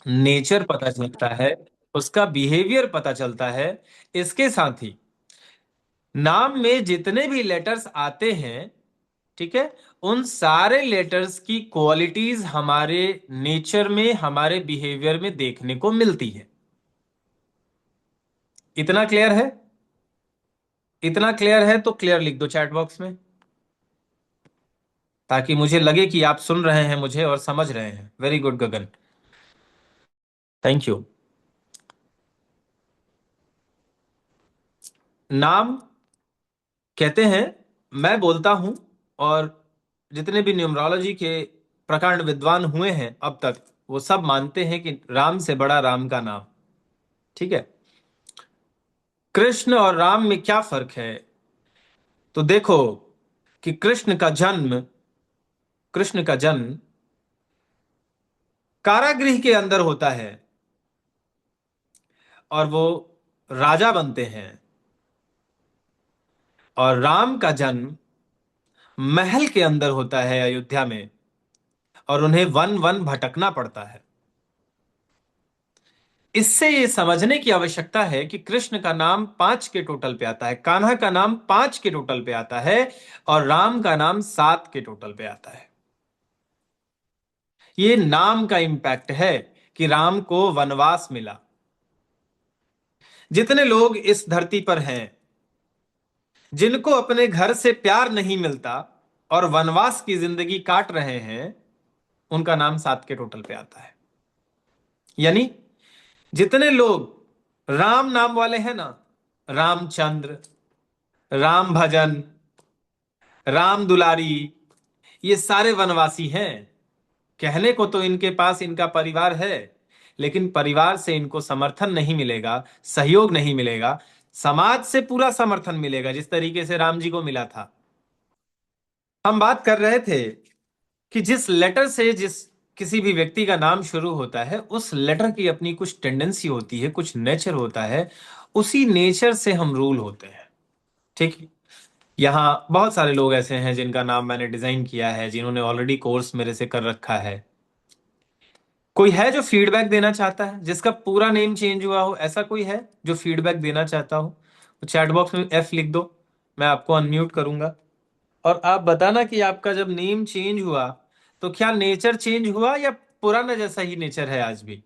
Nature पता चलता है, उसका बिहेवियर पता चलता है। इसके साथ ही नाम में जितने भी लेटर्स आते हैं, ठीक है, उन सारे लेटर्स की क्वालिटीज हमारे नेचर में, हमारे बिहेवियर में देखने को मिलती है। इतना क्लियर है? इतना क्लियर है तो क्लियर लिख दो चैट बॉक्स में, ताकि मुझे लगे कि आप सुन रहे हैं मुझे और समझ रहे हैं। Very good Gagan, thank you. नाम कहते हैं, मैं बोलता हूं, और जितने भी न्यूमरोलॉजी के प्रकांड विद्वान हुए हैं अब तक, वो सब मानते हैं कि राम से बड़ा राम का नाम। ठीक है, कृष्ण और राम में क्या फर्क है? तो देखो कि कृष्ण का जन्म कारागृह के अंदर होता है, और वो राजा बनते हैं। और राम का जन्म महल के अंदर होता है, अयोध्या में, और उन्हें वन वन भटकना पड़ता है। इससे ये समझने की आवश्यकता है कि कृष्ण का नाम 5 के टोटल पे आता है, कान्हा का नाम 5 के टोटल पे आता है, और राम का नाम 7 के टोटल पे आता है। ये नाम का इंपैक्ट है कि राम को वनवास मिला। जितने लोग इस धरती पर हैं जिनको अपने घर से प्यार नहीं मिलता और वनवास की जिंदगी काट रहे हैं, उनका नाम 7 के टोटल पे आता है। यानी जितने लोग राम नाम वाले हैं ना, रामचंद्र, राम भजन, राम दुलारी, ये सारे वनवासी हैं। कहने को तो इनके पास इनका परिवार है, लेकिन परिवार से इनको समर्थन नहीं मिलेगा, सहयोग नहीं मिलेगा। समाज से पूरा समर्थन मिलेगा, जिस तरीके से राम जी को मिला था। हम बात कर रहे थे कि जिस लेटर से जिस किसी भी व्यक्ति का नाम शुरू होता है, उस लेटर की अपनी कुछ टेंडेंसी होती है, कुछ नेचर होता है। उसी नेचर से हम रूल होते हैं। ठीक है? यहाँ बहुत सारे लोग ऐसे हैं जिनका नाम मैंने डिजाइन किया है, जिन्होंने ऑलरेडी कोर्स मेरे से कर रखा है। कोई है जो फीडबैक देना चाहता है, जिसका पूरा नेम चेंज हुआ हो? ऐसा कोई है जो फीडबैक देना चाहता हो? तो चैट बॉक्स में एफ लिख दो, मैं आपको अनम्यूट करूंगा। और आप बताना कि आपका जब नेम चेंज हुआ तो क्या नेचर चेंज हुआ, या पुराना जैसा ही नेचर है आज भी?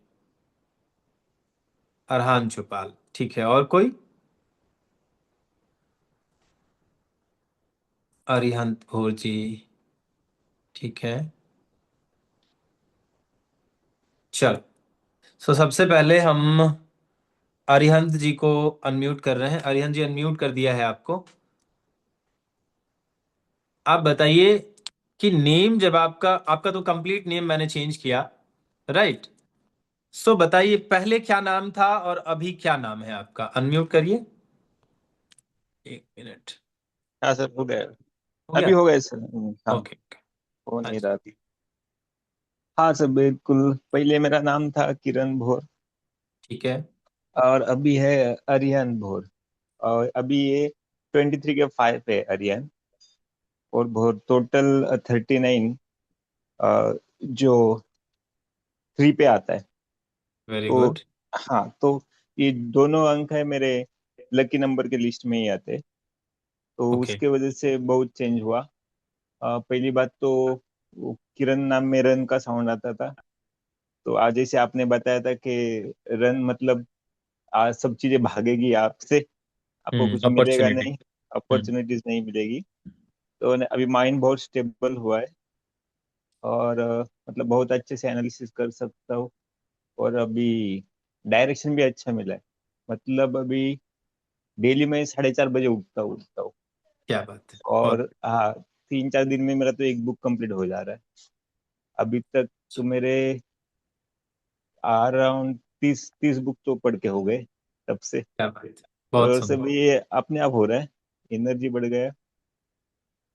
अरहान चुपाल, ठीक है। और कोई? अरिहंत भोर जी, ठीक है। चल, सो सबसे पहले हम अरिहंत जी को अनम्यूट कर रहे हैं। अरिहंत जी, अनम्यूट कर दिया है आपको। आप बताइए कि नेम, जब आपका आपका तो कंप्लीट नेम मैंने चेंज किया, राइट? सो बताइए पहले क्या नाम था और अभी क्या नाम है आपका। अनम्यूट करिए, 1 मिनट। हाँ सर, हो गया। हो अभी गया? हो गया सर। हाँ, ओके ओके। हो हाँ नहीं जी। रहा थी। हाँ सर, बिल्कुल। पहले मेरा नाम था किरण भोर, ठीक है। और अभी है अरियन भोर। और अभी ये 23 के 5 है अरियन, और भोर टोटल 39, जो 3 पे आता है। वेरी तो गुड। हाँ, तो ये दोनों अंक है मेरे लकी नंबर के लिस्ट में ही आते। तो ओके। उसके वजह से बहुत चेंज हुआ। पहली बात तो वो किरण नाम में रन का साउंड आता था। तो आज जैसे आपने बताया था कि रन मतलब आज सब चीजें भागेगी आपसे, आपको कुछ मिलेगा अपॉर्चुनिटी। नहीं, अपॉर्चुनिटीज नहीं मिलेगी। तो अभी माइंड बहुत स्टेबल हुआ है, और मतलब बहुत अच्छे से एनालिसिस कर सकता हूँ। और अभी डायरेक्शन भी अच्छा मिला है। मतलब अभी डेली मैं 4:30 बजे उठता हूँ। क्या बात है, और बहुत। हाँ, 3-4 दिन में मेरा तो एक बुक कंप्लीट हो जा रहा है अभी तक। तो मेरे अराउंड 30 बुक तो पढ़ के हो गए तब से। क्या बात है, बहुत और सब सुंदर। ये अपने आप हो रहा है, एनर्जी बढ़ गया।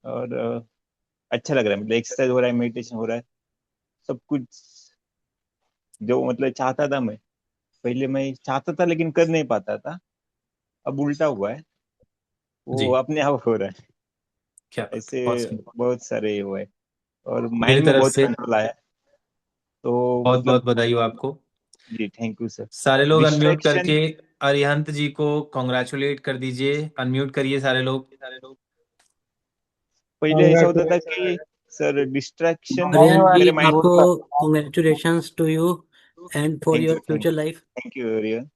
और अच्छा लग रहा है, मतलब एक्सरसाइज हो रहा है, मेडिटेशन हो रहा है, सब कुछ जो मतलब चाहता था मैं। पहले मैं चाहता था लेकिन कर नहीं पाता था, अब उल्टा हुआ है, वो जी, अपने आप हो रहा है। क्या बात है, ऐसे बहुत सुंदर। बहुत सारे हुए, और मेरी माइंड में तरफ बहुत से कंट्रोल आया। तो बहुत मतलब बहुत बधाई हो आपको। जी थैंक यू सर। सारे लोग अनम्यूट डिस्ट्रैक्शन। करके अरिहंत जी को कॉन्ग्रेचुलेट कर दीजिए, अनम्यूट करिए सारे लोग। पहले ऐसा होता था कॉन्ग्रेचुलेशन। कि सर डिस्ट्रैक्शन बधाई आर्यन जी, मेरे वाली माइंड। आपको बोलता। Congratulations to you and for thank your you future life. Thank you Riyan.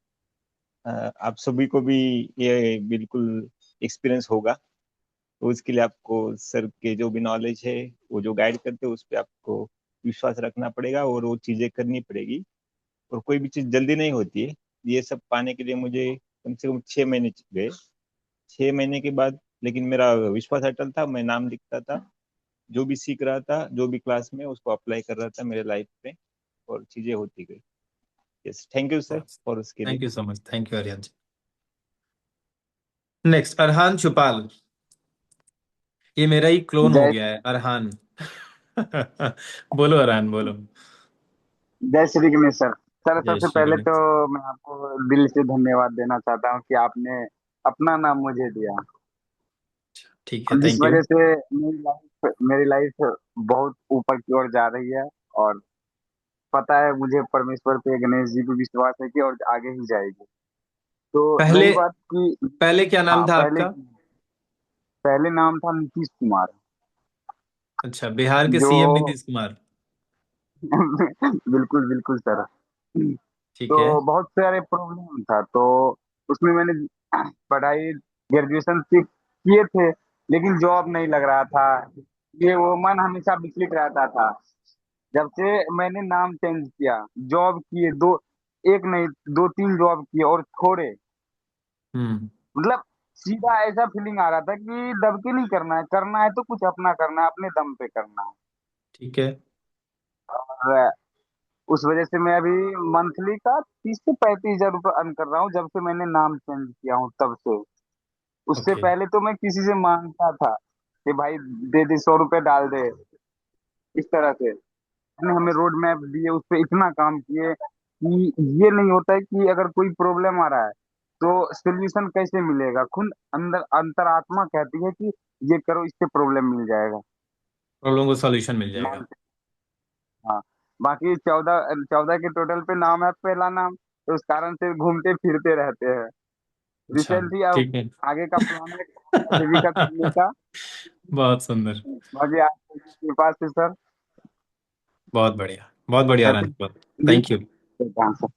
आप सभी को भी ये बिल्कुल एक्सपीरियंस होगा, तो उसके लिए आपको सर के जो भी नॉलेज है, वो जो गाइड करते हैं उस पर आपको विश्वास रखना पड़ेगा और वो चीज़ें करनी पड़ेगी। और कोई भी चीज़ जल्दी नहीं होती है। ये सब पाने के लिए मुझे कम से कम 6 महीने गए। 6 महीने के बाद लेकिन मेरा विश्वास अटल था, मैं नाम लिखता था, जो भी सीख रहा था, जो भी क्लास में उसको अप्लाई कर रहा था मेरे लाइफ में, और चीज़ें होती गई। Yes thank you sir for उसके लिए। Thank you so much, thank you Arihant ji. Next Arhan Chupal. ये मेरा ही क्लोन हो जय गया है अरहान। बोलो अरहान बोलो। जय श्री गणेश सर। सर जय सबसे श्री पहले तो गणेश। मैं आपको दिल से धन्यवाद देना चाहता हूँ कि आपने अपना नाम मुझे दिया, ठीक है, जिस थैंक यू। वजह से मेरी लाइफ बहुत ऊपर की ओर जा रही है। और पता है मुझे परमेश्वर पे, गणेश जी पे विश्वास है कि और आगे ही जाएगी। तो पहले रही बात की। पहले क्या नाम हाँ, था पहले आपका? पहले नाम था नीतीश कुमार। अच्छा, बिहार के जो सीएम नीतीश कुमार। बिल्कुल बिल्कुल सर। ठीक है। तो बहुत सारे प्रॉब्लम था, तो उसमें मैंने पढ़ाई ग्रेजुएशन से किए थे, लेकिन जॉब नहीं लग रहा था। ये वो मन हमेशा विचलित रहता था। जब से मैंने नाम चेंज किया, जॉब किए दो, एक नहीं दो तीन जॉब किए और छोड़े। हम्म। मतलब सीधा ऐसा फीलिंग आ रहा था कि दब के नहीं करना है, करना है तो कुछ अपना करना है, अपने दम पे करना है। ठीक है। और उस वजह से मैं अभी मंथली का 30 से 35 हजार रुपये अर्न कर रहा हूँ, जब से मैंने नाम चेंज किया हूँ तब से। उससे ओके। पहले तो मैं किसी से मांगता था कि भाई दे दे, 100 रुपये डाल दे, इस तरह से। उसने हमें रोड मैप दिए, उस पर इतना काम किए कि ये नहीं होता है कि अगर कोई प्रॉब्लम आ रहा है तो सोल्यूशन कैसे मिलेगा। खुद अंदर अंतरात्मा कहती है कि ये करो, इससे प्रॉब्लम मिल जाएगा। प्रॉब्लम को सॉल्यूशन मिल जाएगा। नाम से। हाँ। बाकी 14 14 के टोटल पे नाम है, पहला नाम, तो उस कारण से घूमते फिरते रहते हैं। अच्छा। रिसेंटली अब ठीक है। आगे का प्लान है आजीविका करने का। बहुत सुंदर। बाकी आपकी कृपा से सर। बहुत बढ़िया करते रंजन। Thank you. हैं सर।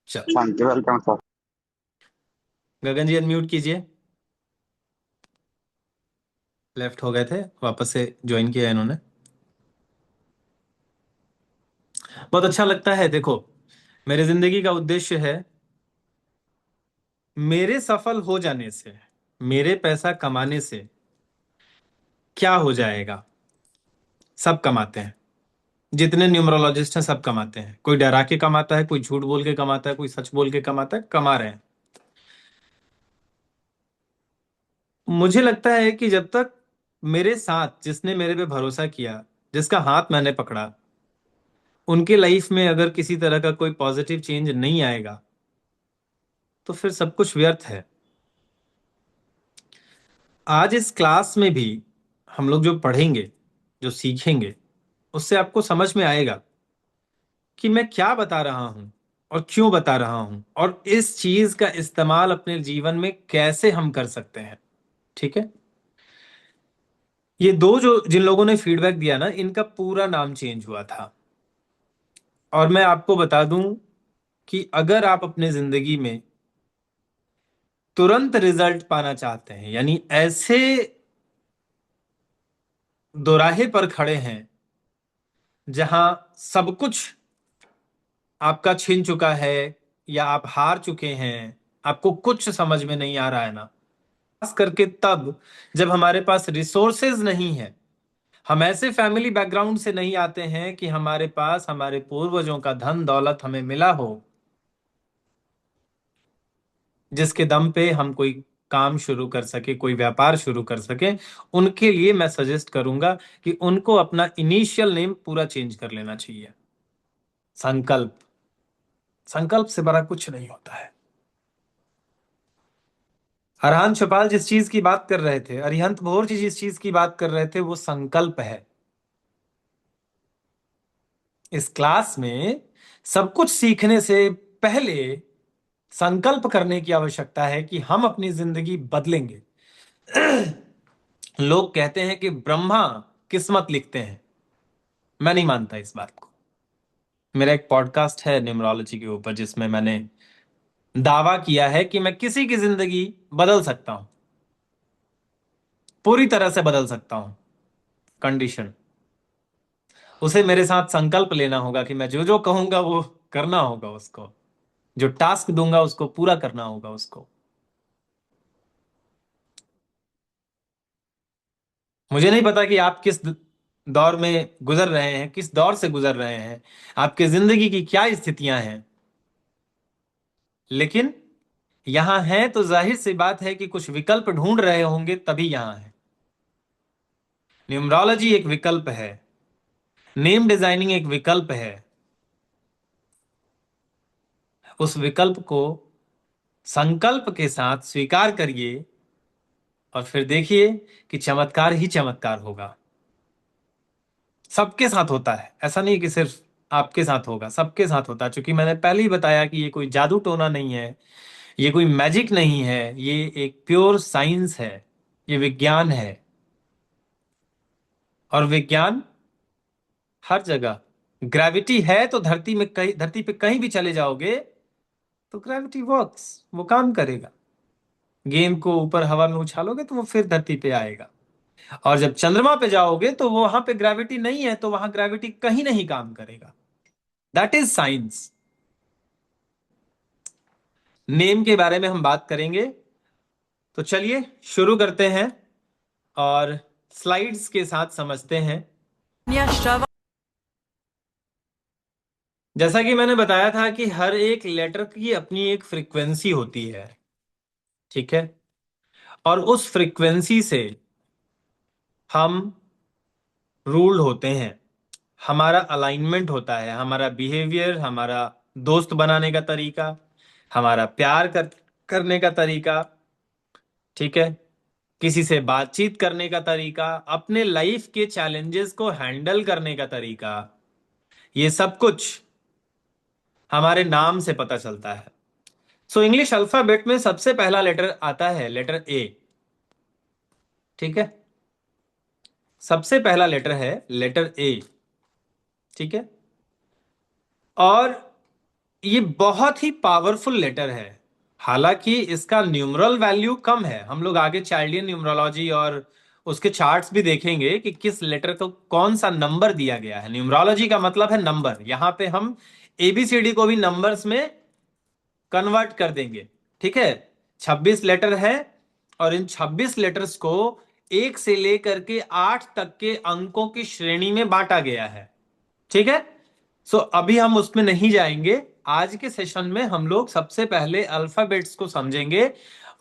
चल, thank you, welcome sir. Gagan ji unmute कीजिए। लेफ्ट हो गए थे, वापस से ज्वाइन किया इन्होंने। बहुत अच्छा लगता है। देखो, मेरे जिंदगी का उद्देश्य है, मेरे सफल हो जाने से, मेरे पैसा कमाने से क्या हो जाएगा? सब कमाते हैं। जितने न्यूमरोलॉजिस्ट हैं सब कमाते हैं। कोई डरा के कमाता है, कोई झूठ बोल के कमाता है, कोई सच बोल के कमाता है, कमा रहे हैं। मुझे लगता है कि जब तक मेरे साथ जिसने मेरे पे भरोसा किया, जिसका हाथ मैंने पकड़ा, उनके लाइफ में अगर किसी तरह का कोई पॉजिटिव चेंज नहीं आएगा तो फिर सब कुछ व्यर्थ है। आज इस क्लास में भी हम लोग जो पढ़ेंगे, जो सीखेंगे, उससे आपको समझ में आएगा कि मैं क्या बता रहा हूं और क्यों बता रहा हूं, और इस चीज का इस्तेमाल अपने जीवन में कैसे हम कर सकते हैं। ठीक है। ये दो जो जिन लोगों ने फीडबैक दिया ना, इनका पूरा नाम चेंज हुआ था। और मैं आपको बता दूं कि अगर आप अपने जिंदगी में तुरंत रिजल्ट पाना चाहते हैं, यानी ऐसे दोराहे पर खड़े हैं जहां सब कुछ आपका छिन चुका है, या आप हार चुके हैं, आपको कुछ समझ में नहीं आ रहा है ना, खास करके तब जब हमारे पास रिसोर्सेज नहीं है, हम ऐसे फैमिली बैकग्राउंड से नहीं आते हैं कि हमारे पास हमारे पूर्वजों का धन दौलत हमें मिला हो, जिसके दम पे हम कोई काम शुरू कर सके, कोई व्यापार शुरू कर सके। उनके लिए मैं सजेस्ट करूंगा कि उनको अपना इनिशियल नेम पूरा चेंज कर लेना चाहिए। संकल्प। संकल्प से बड़ा कुछ नहीं होता है। अरहान चौपाल जिस चीज की बात कर रहे थे, अरिहंत भोर जी जिस चीज की बात कर रहे थे, वो संकल्प है। इस क्लास में सब कुछ सीखने से पहले संकल्प करने की आवश्यकता है कि हम अपनी जिंदगी बदलेंगे। लोग कहते हैं कि ब्रह्मा किस्मत लिखते हैं, मैं नहीं मानता इस बात को। मेरा एक पॉडकास्ट है न्यूमरोलॉजी के ऊपर, जिसमें मैंने दावा किया है कि मैं किसी की जिंदगी बदल सकता हूं, पूरी तरह से बदल सकता हूं। कंडीशन, उसे मेरे साथ संकल्प लेना होगा कि मैं जो जो कहूंगा वो करना होगा, उसको जो टास्क दूंगा उसको पूरा करना होगा उसको। मुझे नहीं पता कि आप किस दौर में गुजर रहे हैं, किस दौर से गुजर रहे हैं, आपकी जिंदगी की क्या स्थितियां हैं, लेकिन यहां हैं तो जाहिर सी बात है कि कुछ विकल्प ढूंढ रहे होंगे, तभी यहां है। न्यूमरोलॉजी एक विकल्प है, नेम डिजाइनिंग एक विकल्प है। उस विकल्प को संकल्प के साथ स्वीकार करिए और फिर देखिए कि चमत्कार ही चमत्कार होगा। सबके साथ होता है, ऐसा नहीं कि सिर्फ आपके साथ होगा, सबके साथ होता है। क्योंकि मैंने पहले ही बताया कि ये कोई जादू टोना नहीं है, ये कोई मैजिक नहीं है, ये एक प्योर साइंस है, ये विज्ञान है। और विज्ञान हर जगह, ग्रेविटी है तो धरती में कहीं, धरती पे कहीं भी चले जाओगे तो ग्रेविटी वर्क्स, वो काम करेगा। गेंद को ऊपर हवा में उछालोगे तो वो फिर धरती पे आएगा। और जब चंद्रमा पे जाओगे तो वो वहां पे ग्रेविटी नहीं है, तो वहां ग्रेविटी कहीं नहीं काम करेगा। That is science. नेम के बारे में हम बात करेंगे, तो चलिए शुरू करते हैं और स्लाइड्स के साथ समझते हैं। जैसा कि मैंने बताया था कि हर एक लेटर की अपनी एक फ्रीक्वेंसी होती है, ठीक है। और उस फ्रीक्वेंसी से हम रूल्ड होते हैं, हमारा अलाइनमेंट होता है, हमारा बिहेवियर, हमारा दोस्त बनाने का तरीका, हमारा करने का तरीका, ठीक है, किसी से बातचीत करने का तरीका, अपने लाइफ के चैलेंजेस को हैंडल करने का तरीका, ये सब कुछ हमारे नाम से पता चलता है। सो इंग्लिश अल्फाबेट में सबसे पहला लेटर आता है लेटर ए, ठीक है। सबसे पहला लेटर है लेटर ए, ठीक है। और ये बहुत ही पावरफुल लेटर है। हालांकि इसका न्यूमरल वैल्यू कम है, हम लोग आगे चाइल्डियन न्यूमरोलॉजी और उसके चार्ट्स भी देखेंगे कि किस लेटर को कौन सा नंबर दिया गया है। न्यूमरोलॉजी का मतलब है नंबर, यहां पे हम एबीसीडी को भी नंबर्स में कन्वर्ट कर देंगे, ठीक है। 26 लेटर है और इन 26 लेटर्स को 1 से लेकर के 8 तक के अंकों की श्रेणी में बांटा गया है, ठीक है। सो अभी हम उसमें नहीं जाएंगे। आज के सेशन में हम लोग सबसे पहले अल्फाबेट्स को समझेंगे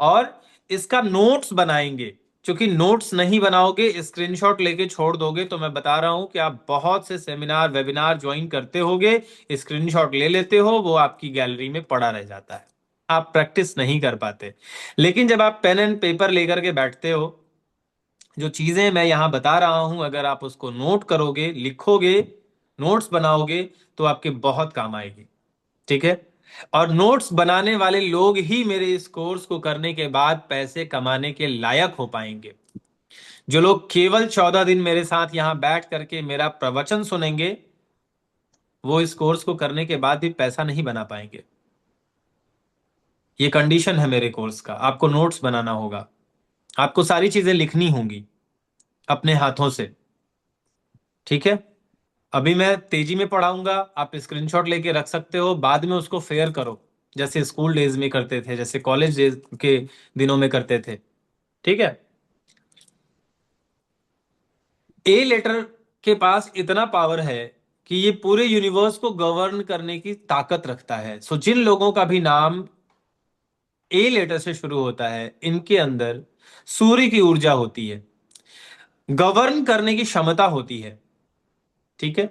और इसका नोट्स बनाएंगे। क्योंकि नोट्स नहीं बनाओगे, स्क्रीनशॉट लेके छोड़ दोगे, तो मैं बता रहा हूं कि आप बहुत से सेमिनार वेबिनार ज्वाइन करते होगे, स्क्रीनशॉट ले लेते हो, वो आपकी गैलरी में पड़ा रह जाता है, आप प्रैक्टिस नहीं कर पाते। लेकिन जब आप पेन एंड पेपर लेकर के बैठते हो, जो चीजें मैं यहां बता रहा हूं अगर आप उसको नोट करोगे, लिखोगे, नोट्स बनाओगे, तो आपके बहुत काम आएगी, ठीक है। और नोट्स बनाने वाले लोग ही मेरे इस कोर्स को करने के बाद पैसे कमाने के लायक हो पाएंगे। जो लोग केवल 14 दिन मेरे साथ यहां बैठ करके मेरा प्रवचन सुनेंगे, वो इस कोर्स को करने के बाद भी पैसा नहीं बना पाएंगे। ये कंडीशन है मेरे कोर्स का। आपको नोट्स बनाना होगा, आपको सारी चीजें लिखनी होंगी अपने हाथों से, ठीक है। अभी मैं तेजी में पढ़ाऊंगा, आप स्क्रीनशॉट लेके रख सकते हो, बाद में उसको फेयर करो, जैसे स्कूल डेज में करते थे, जैसे कॉलेज डेज के दिनों में करते थे, ठीक है। ए लेटर के पास इतना पावर है कि ये पूरे यूनिवर्स को गवर्न करने की ताकत रखता है। सो जिन लोगों का भी नाम ए लेटर से शुरू होता है, इनके अंदर सूर्य की ऊर्जा होती है, गवर्न करने की क्षमता होती है, ठीक है।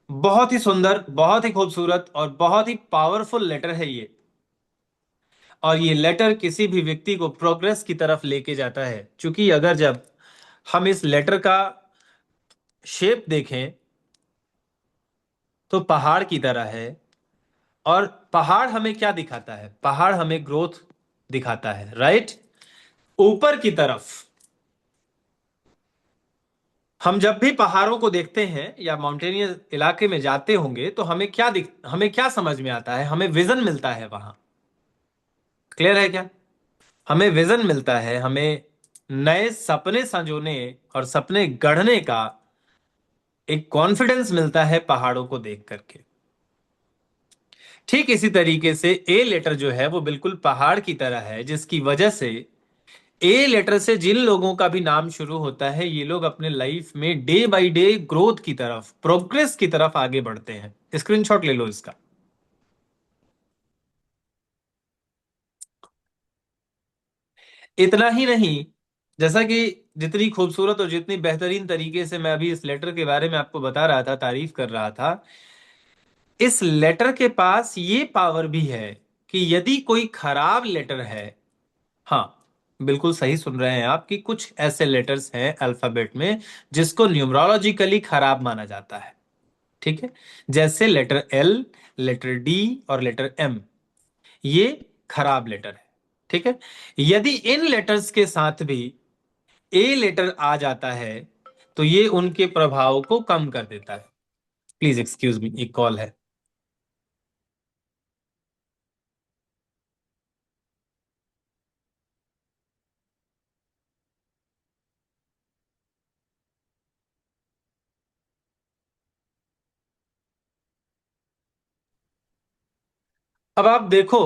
बहुत ही सुंदर, बहुत ही खूबसूरत और बहुत ही पावरफुल लेटर है ये। और ये लेटर किसी भी व्यक्ति को प्रोग्रेस की तरफ लेके जाता है। क्योंकि अगर जब हम इस लेटर का शेप देखें तो पहाड़ की तरह है। और पहाड़ हमें क्या दिखाता है? पहाड़ हमें ग्रोथ दिखाता है, राइट? ऊपर की तरफ हम जब भी पहाड़ों को देखते हैं या माउंटेनियस इलाके में जाते होंगे तो हमें क्या समझ में आता है? हमें विजन मिलता है वहां। क्लियर है क्या? हमें विजन मिलता है, हमें नए सपने संजोने और सपने गढ़ने का एक कॉन्फिडेंस मिलता है पहाड़ों को देख करके। ठीक इसी तरीके से ए लेटर जो है वो बिल्कुल पहाड़ की तरह है, जिसकी वजह से ए लेटर से जिन लोगों का भी नाम शुरू होता है, ये लोग अपने लाइफ में डे बाय डे ग्रोथ की तरफ, प्रोग्रेस की तरफ आगे बढ़ते हैं। स्क्रीनशॉट ले लो इसका। इतना ही नहीं, जैसा कि जितनी खूबसूरत और जितनी बेहतरीन तरीके से मैं अभी इस लेटर के बारे में आपको बता रहा था, तारीफ कर रहा था, इस लेटर के पास ये पावर भी है कि यदि कोई खराब लेटर है, हाँ बिल्कुल सही सुन रहे हैं आप, कि कुछ ऐसे लेटर्स हैं अल्फाबेट में जिसको न्यूमरोलॉजिकली खराब माना जाता है। ठीक है? जैसे लेटर एल, लेटर डी और लेटर एम, ये खराब लेटर है। ठीक है? यदि इन लेटर्स के साथ भी ए लेटर आ जाता है तो ये उनके प्रभाव को कम कर देता है। प्लीज एक्सक्यूज मी, एक कॉल है। अब आप देखो,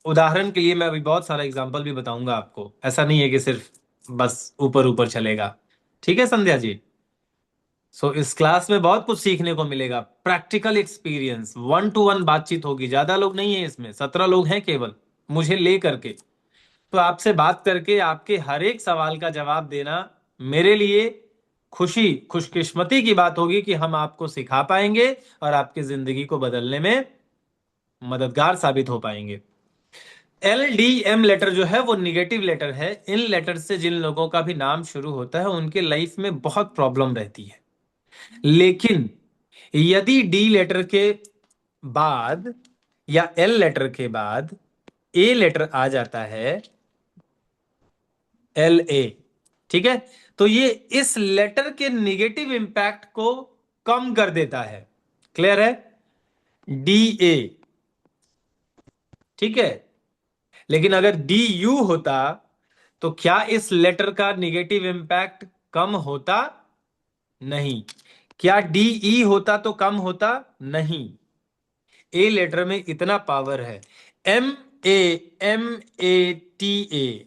उदाहरण के लिए मैं अभी बहुत सारा एग्जांपल भी बताऊंगा आपको, ऐसा नहीं है कि सिर्फ बस ऊपर ऊपर चलेगा। ठीक है संध्या जी? इस क्लास में बहुत कुछ सीखने को मिलेगा, प्रैक्टिकल एक्सपीरियंस, 1 to 1 बातचीत होगी। ज्यादा लोग नहीं है इसमें, 17 लोग हैं केवल, मुझे ले करके। तो आपसे बात करके आपके हर एक सवाल का जवाब देना मेरे लिए खुशकिस्मती की बात होगी कि हम आपको सिखा पाएंगे और आपकी जिंदगी को बदलने में मददगार साबित हो पाएंगे। एल डी एम लेटर जो है वो निगेटिव लेटर है। इन लेटर से जिन लोगों का भी नाम शुरू होता है उनके लाइफ में बहुत प्रॉब्लम रहती है। लेकिन यदि डी लेटर के बाद या एल लेटर के बाद ए लेटर आ जाता है, एल ए, ठीक है, तो ये इस लेटर के निगेटिव इंपैक्ट को कम कर देता है। क्लियर है? डी ए, ठीक है। लेकिन अगर डी यू होता तो क्या इस लेटर का निगेटिव इंपैक्ट कम होता? नहीं। क्या डी ई होता तो कम होता? नहीं। ए लेटर में इतना पावर है। M A, M A T A,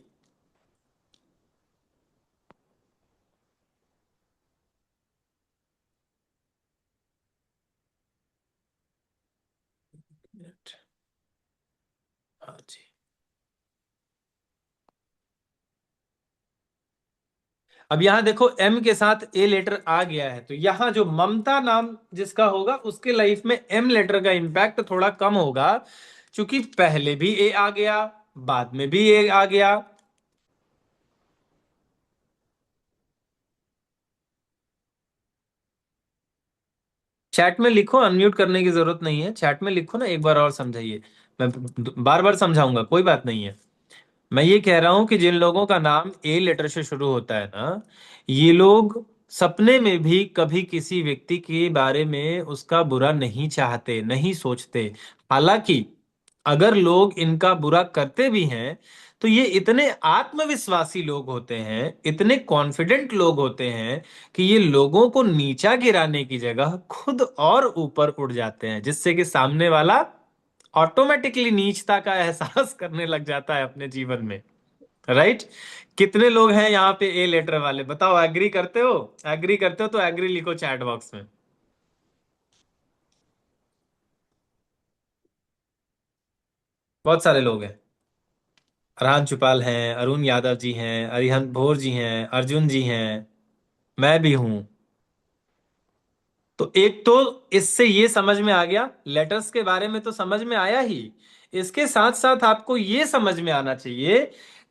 हाँ जी। अब यहां देखो, एम के साथ ए लेटर आ गया है तो यहां जो ममता नाम जिसका होगा उसके लाइफ में एम लेटर का इंपैक्ट थोड़ा कम होगा, क्योंकि पहले भी ए आ गया, बाद में भी ए आ गया। चैट में लिखो, अनम्यूट करने की जरूरत नहीं है, चैट में लिखो ना, एक बार और समझाइए। मैं बार बार समझाऊंगा, कोई बात नहीं है। मैं ये कह रहा हूं कि जिन लोगों का नाम ए लेटर से शुरू होता है ना, ये लोग सपने में भी कभी किसी व्यक्ति के बारे में उसका बुरा नहीं चाहते, नहीं सोचते। हालांकि अगर लोग इनका बुरा करते भी हैं तो ये इतने आत्मविश्वासी लोग होते हैं, इतने कॉन्फिडेंट लोग होते हैं कि ये लोगों को नीचा गिराने की जगह खुद और ऊपर उड़ जाते हैं, जिससे कि सामने वाला ऑटोमेटिकली नीचता का एहसास करने लग जाता है अपने जीवन में। राइट? कितने लोग हैं यहाँ पे ए लेटर वाले? बताओ, एग्री करते हो? एग्री करते हो तो एग्री लिखो चैट बॉक्स में। बहुत सारे लोग हैं। अरहान चुपाल हैं, अरुण यादव जी हैं, अरिहंत भोर जी हैं, अर्जुन जी हैं, मैं भी हूं। तो एक तो इससे ये समझ में आ गया, लेटर्स के बारे में तो समझ में आया ही, इसके साथ साथ आपको ये समझ में आना चाहिए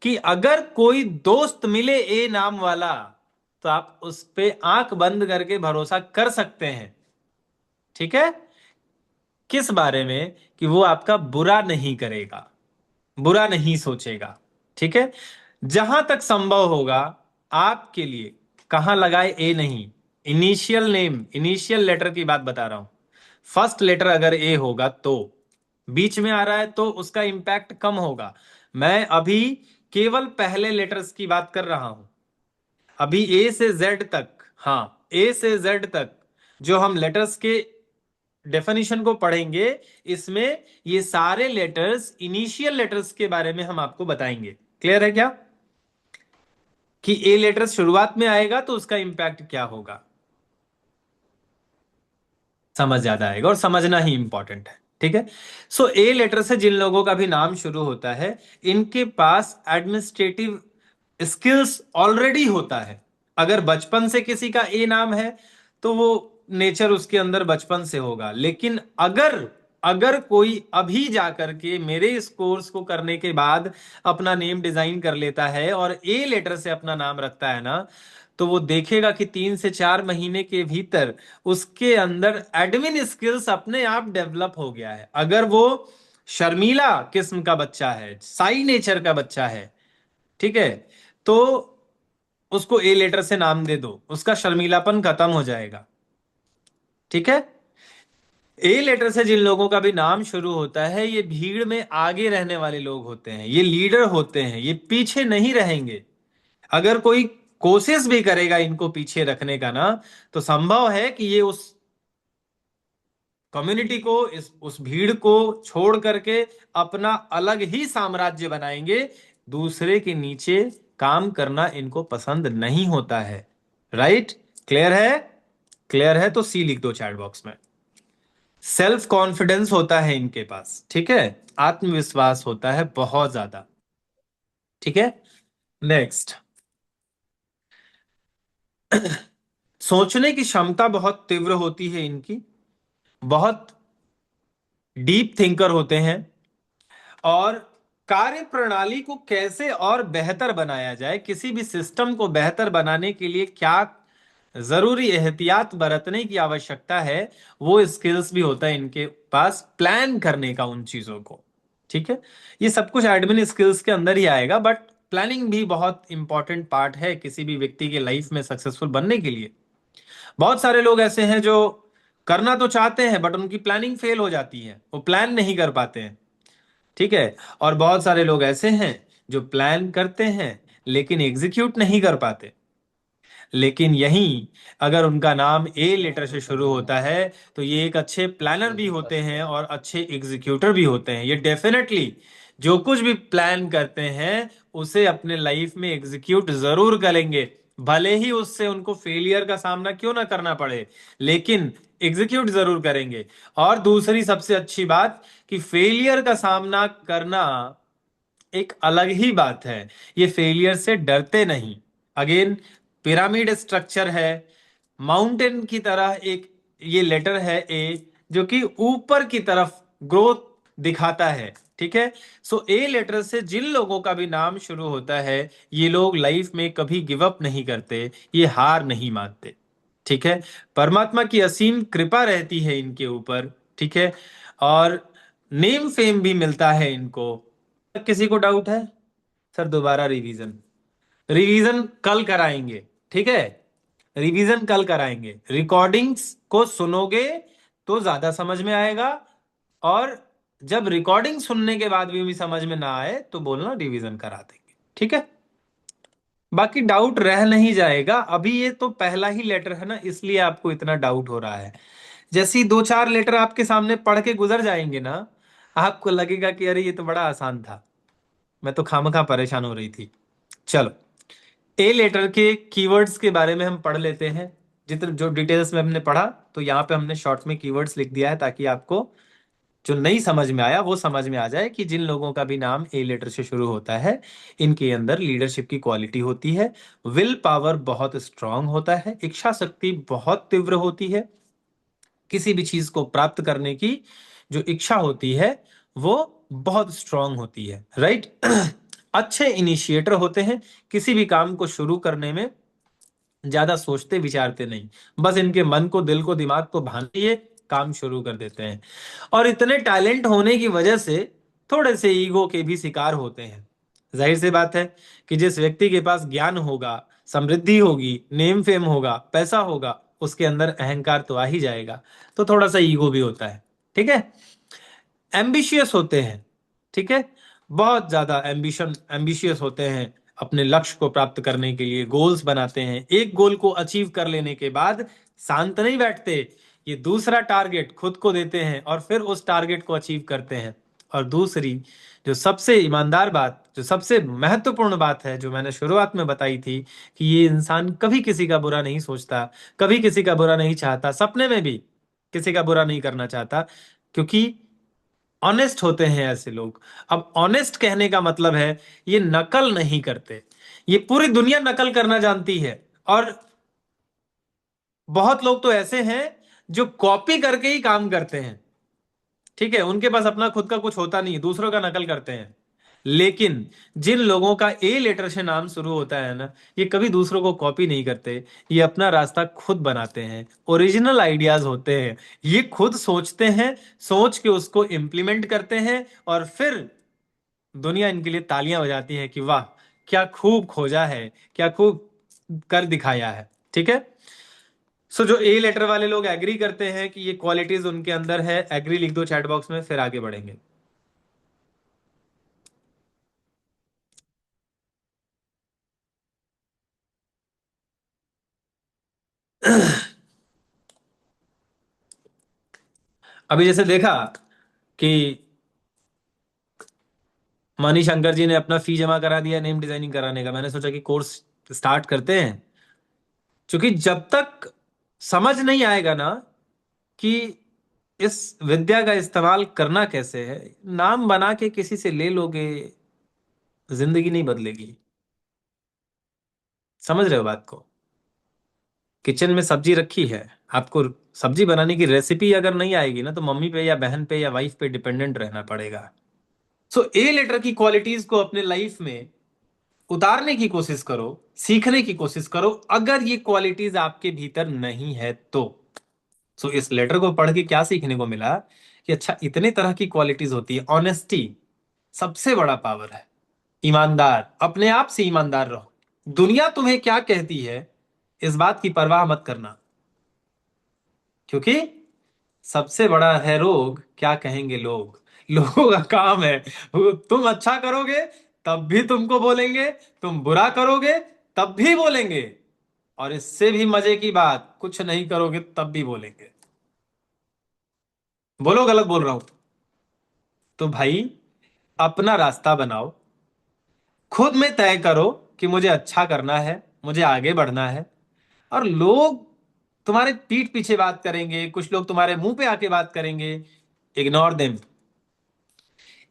कि अगर कोई दोस्त मिले ए नाम वाला तो आप उस पे आंख बंद करके भरोसा कर सकते हैं। ठीक है? किस बारे में? कि वो आपका बुरा नहीं करेगा, बुरा नहीं सोचेगा। ठीक है, जहां तक संभव होगा आपके लिए कहां लगाए, ए नहीं, इनिशियल नेम, इनिशियल लेटर की बात बता रहा हूं। फर्स्ट लेटर अगर ए होगा तो, बीच में आ रहा है तो उसका इंपैक्ट कम होगा। मैं अभी केवल पहले लेटर्स की बात कर रहा हूं, अभी ए से जेड तक। हाँ, ए से जेड तक जो हम लेटर्स के डेफिनेशन को पढ़ेंगे, इसमें ये सारे लेटर्स, इनिशियल लेटर्स के बारे में हम आपको बताएंगे। क्लियर है क्या? कि ए लेटर शुरुआत में आएगा तो उसका इंपैक्ट क्या होगा, समझ ज्यादा आएगा, और समझना ही इंपॉर्टेंट है। ठीक है, सो ए लेटर से जिन लोगों का भी नाम शुरू होता है, इनके पास एडमिनिस्ट्रेटिव स्किल्स ऑलरेडी होता है। अगर बचपन से किसी का ए नाम है तो वो नेचर उसके अंदर बचपन से होगा। लेकिन अगर अगर कोई अभी जाकर के मेरे इस कोर्स को करने के बाद अपना नेम डिजाइन कर लेता है और ए लेटर से अपना नाम रखता है ना, तो वो देखेगा कि 3 से 4 महीने के भीतर उसके अंदर एडमिन स्किल्स अपने आप डेवलप हो गया है। अगर वो शर्मीला किस्म का बच्चा है, साई नेचर का बच्चा है, ठीक है, तो उसको ए लेटर से नाम दे दो, उसका शर्मीलापन खत्म हो जाएगा। ठीक है, ए लेटर से जिन लोगों का भी नाम शुरू होता है, ये भीड़ में आगे रहने वाले लोग होते हैं, ये लीडर होते हैं, ये पीछे नहीं रहेंगे। अगर कोई कोशिश भी करेगा इनको पीछे रखने का ना, तो संभव है कि ये उस कम्युनिटी को, इस उस भीड़ को छोड़ करके अपना अलग ही साम्राज्य बनाएंगे। दूसरे के नीचे काम करना इनको पसंद नहीं होता है। राइट? क्लियर है? क्लियर है तो सी लिख दो चैट बॉक्स में। सेल्फ कॉन्फिडेंस होता है इनके पास, ठीक है, आत्मविश्वास होता है बहुत ज्यादा। ठीक है, नेक्स्ट, सोचने की क्षमता बहुत तीव्र होती है इनकी, बहुत डीप थिंकर होते हैं, और कार्य प्रणाली को कैसे और बेहतर बनाया जाए, किसी भी सिस्टम को बेहतर बनाने के लिए क्या जरूरी एहतियात बरतने की आवश्यकता है, वो स्किल्स भी होता है इनके पास, प्लान करने का उन चीजों को। ठीक है, ये सब कुछ एडमिन स्किल्स के अंदर ही आएगा, बट प्लानिंग भी बहुत इंपॉर्टेंट पार्ट है किसी भी व्यक्ति के लाइफ में सक्सेसफुल बनने के लिए। बहुत सारे लोग ऐसे हैं जो करना तो चाहते हैं बट उनकी प्लानिंग फेल हो जाती है, वो प्लान नहीं कर पाते हैं। ठीक है, और बहुत सारे लोग ऐसे हैं जो प्लान करते हैं लेकिन एग्जीक्यूट नहीं कर पाते। लेकिन यहीं अगर उनका नाम ए लेटर से शुरू होता है तो ये एक अच्छे प्लानर भी होते हैं और अच्छे एग्जीक्यूटर भी होते हैं। ये डेफिनेटली जो कुछ भी प्लान करते हैं उसे अपने लाइफ में एग्जीक्यूट जरूर करेंगे, भले ही उससे उनको फेलियर का सामना क्यों ना करना पड़े, लेकिन एग्जीक्यूट जरूर करेंगे। और दूसरी सबसे अच्छी बात कि फेलियर का सामना करना एक अलग ही बात है, ये फेलियर से डरते नहीं। अगेन, पिरामिड स्ट्रक्चर है, माउंटेन की तरह एक ये लेटर है ए, जो कि ऊपर की तरफ ग्रोथ दिखाता है। ठीक है, सो ए लेटर से जिन लोगों का भी नाम शुरू होता है, ये लोग लाइफ में कभी गिव अप नहीं करते, ये हार नहीं मानते। ठीक है, परमात्मा की असीम कृपा रहती है इनके ऊपर। ठीक है, और नेम फेम भी मिलता है इनको। किसी को डाउट है? सर दोबारा रिवीजन, रिवीजन कल कराएंगे। ठीक है, रिवीजन कल कराएंगे, रिकॉर्डिंग्स को सुनोगे तो ज्यादा समझ में आएगा, और जब रिकॉर्डिंग सुनने के बाद भी समझ में ना आए तो बोलना रिवीजन करा देंगे। ठीक है, बाकी डाउट रह नहीं जाएगा। अभी ये तो पहला ही लेटर है ना, इसलिए आपको इतना डाउट हो रहा है। जैसे ही 2-4 लेटर आपके सामने पढ़ के गुजर जाएंगे ना, आपको लगेगा कि अरे ये तो बड़ा आसान था, मैं तो खामखा परेशान हो रही थी। चलो, ए लेटर के कीवर्ड्स के बारे में हम पढ़ लेते हैं। जितने जो डिटेल्स में हमने पढ़ा, तो यहाँ पे हमने शॉर्ट में कीवर्ड्स लिख दिया है ताकि आपको जो नहीं समझ में आया वो समझ में आ जाए कि जिन लोगों का भी नाम ए लेटर से शुरू होता है, इनके अंदर लीडरशिप की क्वालिटी होती है, विल पावर बहुत स्ट्रांग होता है, इच्छा शक्ति बहुत तीव्र होती है, किसी भी चीज को प्राप्त करने की जो इच्छा होती है वो बहुत स्ट्रांग होती है। राइट? अच्छे इनिशिएटर होते हैं, किसी भी काम को शुरू करने में ज्यादा सोचते विचारते नहीं, बस इनके मन को, दिल को, दिमाग को भाने काम शुरू कर देते हैं, और इतने टैलेंट होने की वजह से थोड़े से ईगो के भी शिकार होते हैं। जाहिर सी बात है कि जिस व्यक्ति के पास ज्ञान होगा, समृद्धि होगी, नेम फेम होगा, पैसा होगा, उसके अंदर अहंकार तो आ ही जाएगा, तो थोड़ा सा ईगो भी होता है। ठीक है। एम्बिशियस होते हैं, ठीक है, बहुत ज्यादा एम्बिशियस होते हैं, अपने लक्ष्य को प्राप्त करने के लिए गोल्स बनाते हैं। एक गोल को अचीव कर लेने के बाद शांत नहीं बैठते, ये दूसरा टारगेट खुद को देते हैं और फिर उस टारगेट को अचीव करते हैं। और दूसरी, जो सबसे ईमानदार बात, जो सबसे महत्वपूर्ण बात है, जो मैंने शुरुआत में बताई थी, कि ये इंसान कभी किसी का बुरा नहीं सोचता, कभी किसी का बुरा नहीं चाहता, सपने में भी किसी का बुरा नहीं करना चाहता, क्योंकि ऑनेस्ट होते हैं ऐसे लोग। अब ऑनेस्ट कहने का मतलब है ये नकल नहीं करते। ये पूरी दुनिया नकल करना जानती है, और बहुत लोग तो ऐसे हैं जो कॉपी करके ही काम करते हैं। ठीक है, उनके पास अपना खुद का कुछ होता नहीं, दूसरों का नकल करते हैं। लेकिन जिन लोगों का ए लेटर से नाम शुरू होता है ना, ये कभी दूसरों को कॉपी नहीं करते, ये अपना रास्ता खुद बनाते हैं, ओरिजिनल आइडियाज होते हैं, ये खुद सोचते हैं, सोच के उसको इम्प्लीमेंट करते हैं, और फिर दुनिया इनके लिए तालियां बजाती है कि वाह, क्या खूब खोजा है, क्या खूब कर दिखाया है। ठीक है। सो जो ए लेटर वाले लोग एग्री करते हैं कि ये क्वालिटीज उनके अंदर है, एग्री लिख दो चैट बॉक्स में, फिर आगे बढ़ेंगे। अभी जैसे देखा कि मनी शंकर जी ने अपना फी जमा करा दिया नेम डिजाइनिंग कराने का, मैंने सोचा कि कोर्स स्टार्ट करते हैं। क्योंकि जब तक समझ नहीं आएगा ना कि इस विद्या का इस्तेमाल करना कैसे है, नाम बना के किसी से ले लोगे, जिंदगी नहीं बदलेगी। समझ रहे हो बात को? किचन में सब्जी रखी है, आपको सब्जी बनाने की रेसिपी अगर नहीं आएगी ना, तो मम्मी पे या बहन पे या वाइफ पे डिपेंडेंट रहना पड़ेगा। सो ए लेटर की क्वालिटीज को अपने लाइफ में उतारने की कोशिश करो, सीखने की कोशिश करो, अगर ये क्वालिटीज आपके भीतर नहीं है तो। सो इस लेटर को पढ़ के क्या सीखने को मिला कि अच्छा, इतने तरह की क्वालिटीज होती है। ऑनेस्टी सबसे बड़ा पावर है। ईमानदार, अपने आप से ईमानदार रहो। दुनिया तुम्हें क्या कहती है इस बात की परवाह मत करना, क्योंकि सबसे बड़ा है रोग क्या कहेंगे लोग। लोगों का काम है, तुम अच्छा करोगे तब भी तुमको बोलेंगे, तुम बुरा करोगे तब भी बोलेंगे, और इससे भी मजे की बात, कुछ नहीं करोगे तब भी बोलेंगे। बोलो गलत बोल रहा हूं? तो भाई, अपना रास्ता बनाओ, खुद में तय करो कि मुझे अच्छा करना है, मुझे आगे बढ़ना है। और लोग तुम्हारे पीठ पीछे बात करेंगे, कुछ लोग तुम्हारे मुंह पे आके बात करेंगे, इग्नोर देम।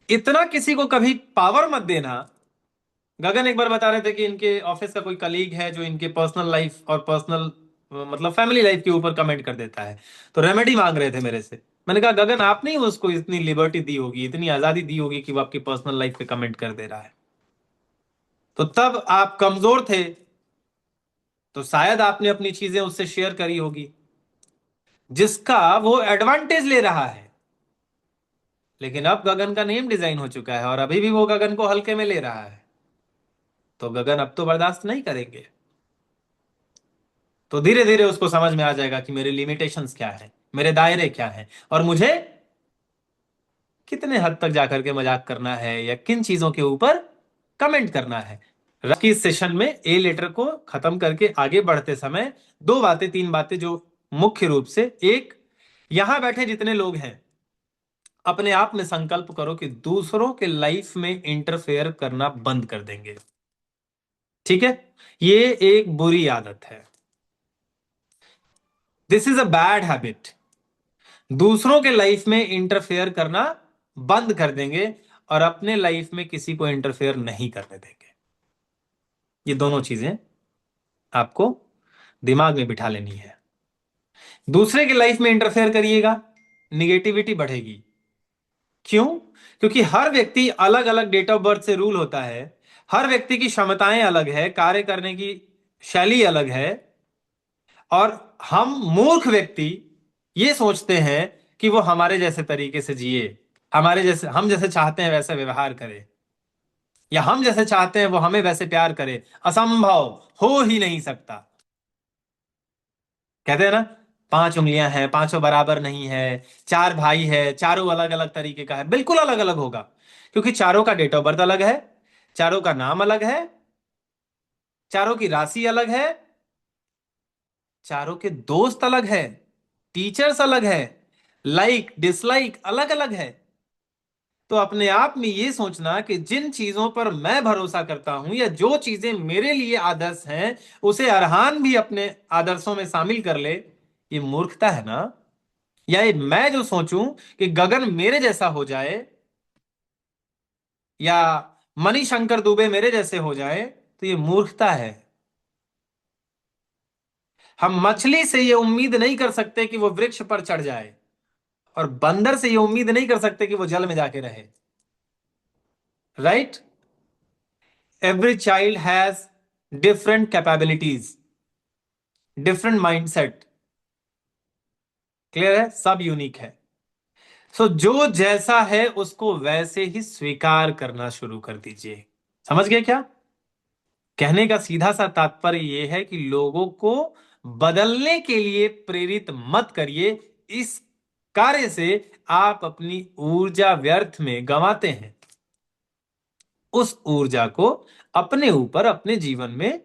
इतना किसी को कभी पावर मत देना। गगन एक बार बता रहे थे कि इनके ऑफिस का कोई कलीग है जो इनके पर्सनल लाइफ और पर्सनल मतलब फैमिली लाइफ के ऊपर कमेंट कर देता है, तो रेमेडी मांग रहे थे मेरे से। मैंने कहा गगन, आपने ही उसको इतनी लिबर्टी दी होगी, इतनी आजादी दी होगी कि वो आपकी पर्सनल लाइफ पे कमेंट कर दे रहा है, तो तब आप कमजोर थे, तो शायद आपने अपनी चीजें उससे शेयर करी होगी, जिसका वो एडवांटेज ले रहा है। लेकिन अब गगन का नेम डिजाइन हो चुका है और अभी भी वो गगन को हल्के में ले रहा है, तो गगन अब तो बर्दाश्त नहीं करेंगे। तो धीरे धीरे उसको समझ में आ जाएगा कि मेरे लिमिटेशंस क्या है, मेरे दायरे क्या हैं, और मुझे कितने हद तक जाकर के मजाक करना है या किन चीजों के ऊपर कमेंट करना है। की इस सेशन में ए लेटर को खत्म करके आगे बढ़ते समय दो बातें, तीन बातें जो मुख्य रूप से, एक, यहां बैठे जितने लोग हैं, अपने आप में संकल्प करो कि दूसरों के लाइफ में इंटरफेयर करना बंद कर देंगे। ठीक है, ये एक बुरी आदत है, this is a bad habit. दूसरों के लाइफ में इंटरफेयर करना बंद कर देंगे और अपने लाइफ में किसी को इंटरफेयर नहीं करने देंगे। ये दोनों चीजें आपको दिमाग में बिठा लेनी है। दूसरे के लाइफ में इंटरफेयर करिएगा, निगेटिविटी बढ़ेगी। क्यों? क्योंकि हर व्यक्ति अलग अलग डेट ऑफ बर्थ से रूल होता है, हर व्यक्ति की क्षमताएं अलग है, कार्य करने की शैली अलग है, और हम मूर्ख व्यक्ति ये सोचते हैं कि वो हमारे जैसे तरीके से जिए, हमारे जैसे, हम जैसे चाहते हैं वैसे व्यवहार करे, या हम जैसे चाहते हैं वो हमें वैसे प्यार करे। असंभव, हो ही नहीं सकता। कहते हैं ना, 5 उंगलियां हैं, पांचों बराबर नहीं है। 4 भाई है, चारों अलग अलग तरीके का है, बिल्कुल अलग अलग होगा, क्योंकि चारों का डेट ऑफ बर्थ अलग है, चारों का नाम अलग है, चारों की राशि अलग है, चारों के दोस्त अलग है, टीचर्स अलग है, लाइक डिसलाइक अलग अलग है। तो अपने आप में ये सोचना कि जिन चीजों पर मैं भरोसा करता हूं या जो चीजें मेरे लिए आदर्श हैं, उसे अरहान भी अपने आदर्शों में शामिल कर ले, ये मूर्खता है ना। या ये मैं जो सोचूं कि गगन मेरे जैसा हो जाए, या मणिशंकर दुबे मेरे जैसे हो जाए, तो ये मूर्खता है। हम मछली से ये उम्मीद नहीं कर सकते कि वो वृक्ष पर चढ़ जाए, और बंदर से ये उम्मीद नहीं कर सकते कि वो जल में जाके रहे। Right? Every child has different capabilities, different mindset. Clear है? सब यूनिक है। सो जो जैसा है उसको वैसे ही स्वीकार करना शुरू कर दीजिए। समझ गए क्या? कहने का सीधा सा तात्पर्य यह है कि लोगों को बदलने के लिए प्रेरित मत करिए। इस कार्य से आप अपनी ऊर्जा व्यर्थ में गंवाते हैं। उस ऊर्जा को अपने ऊपर, अपने जीवन में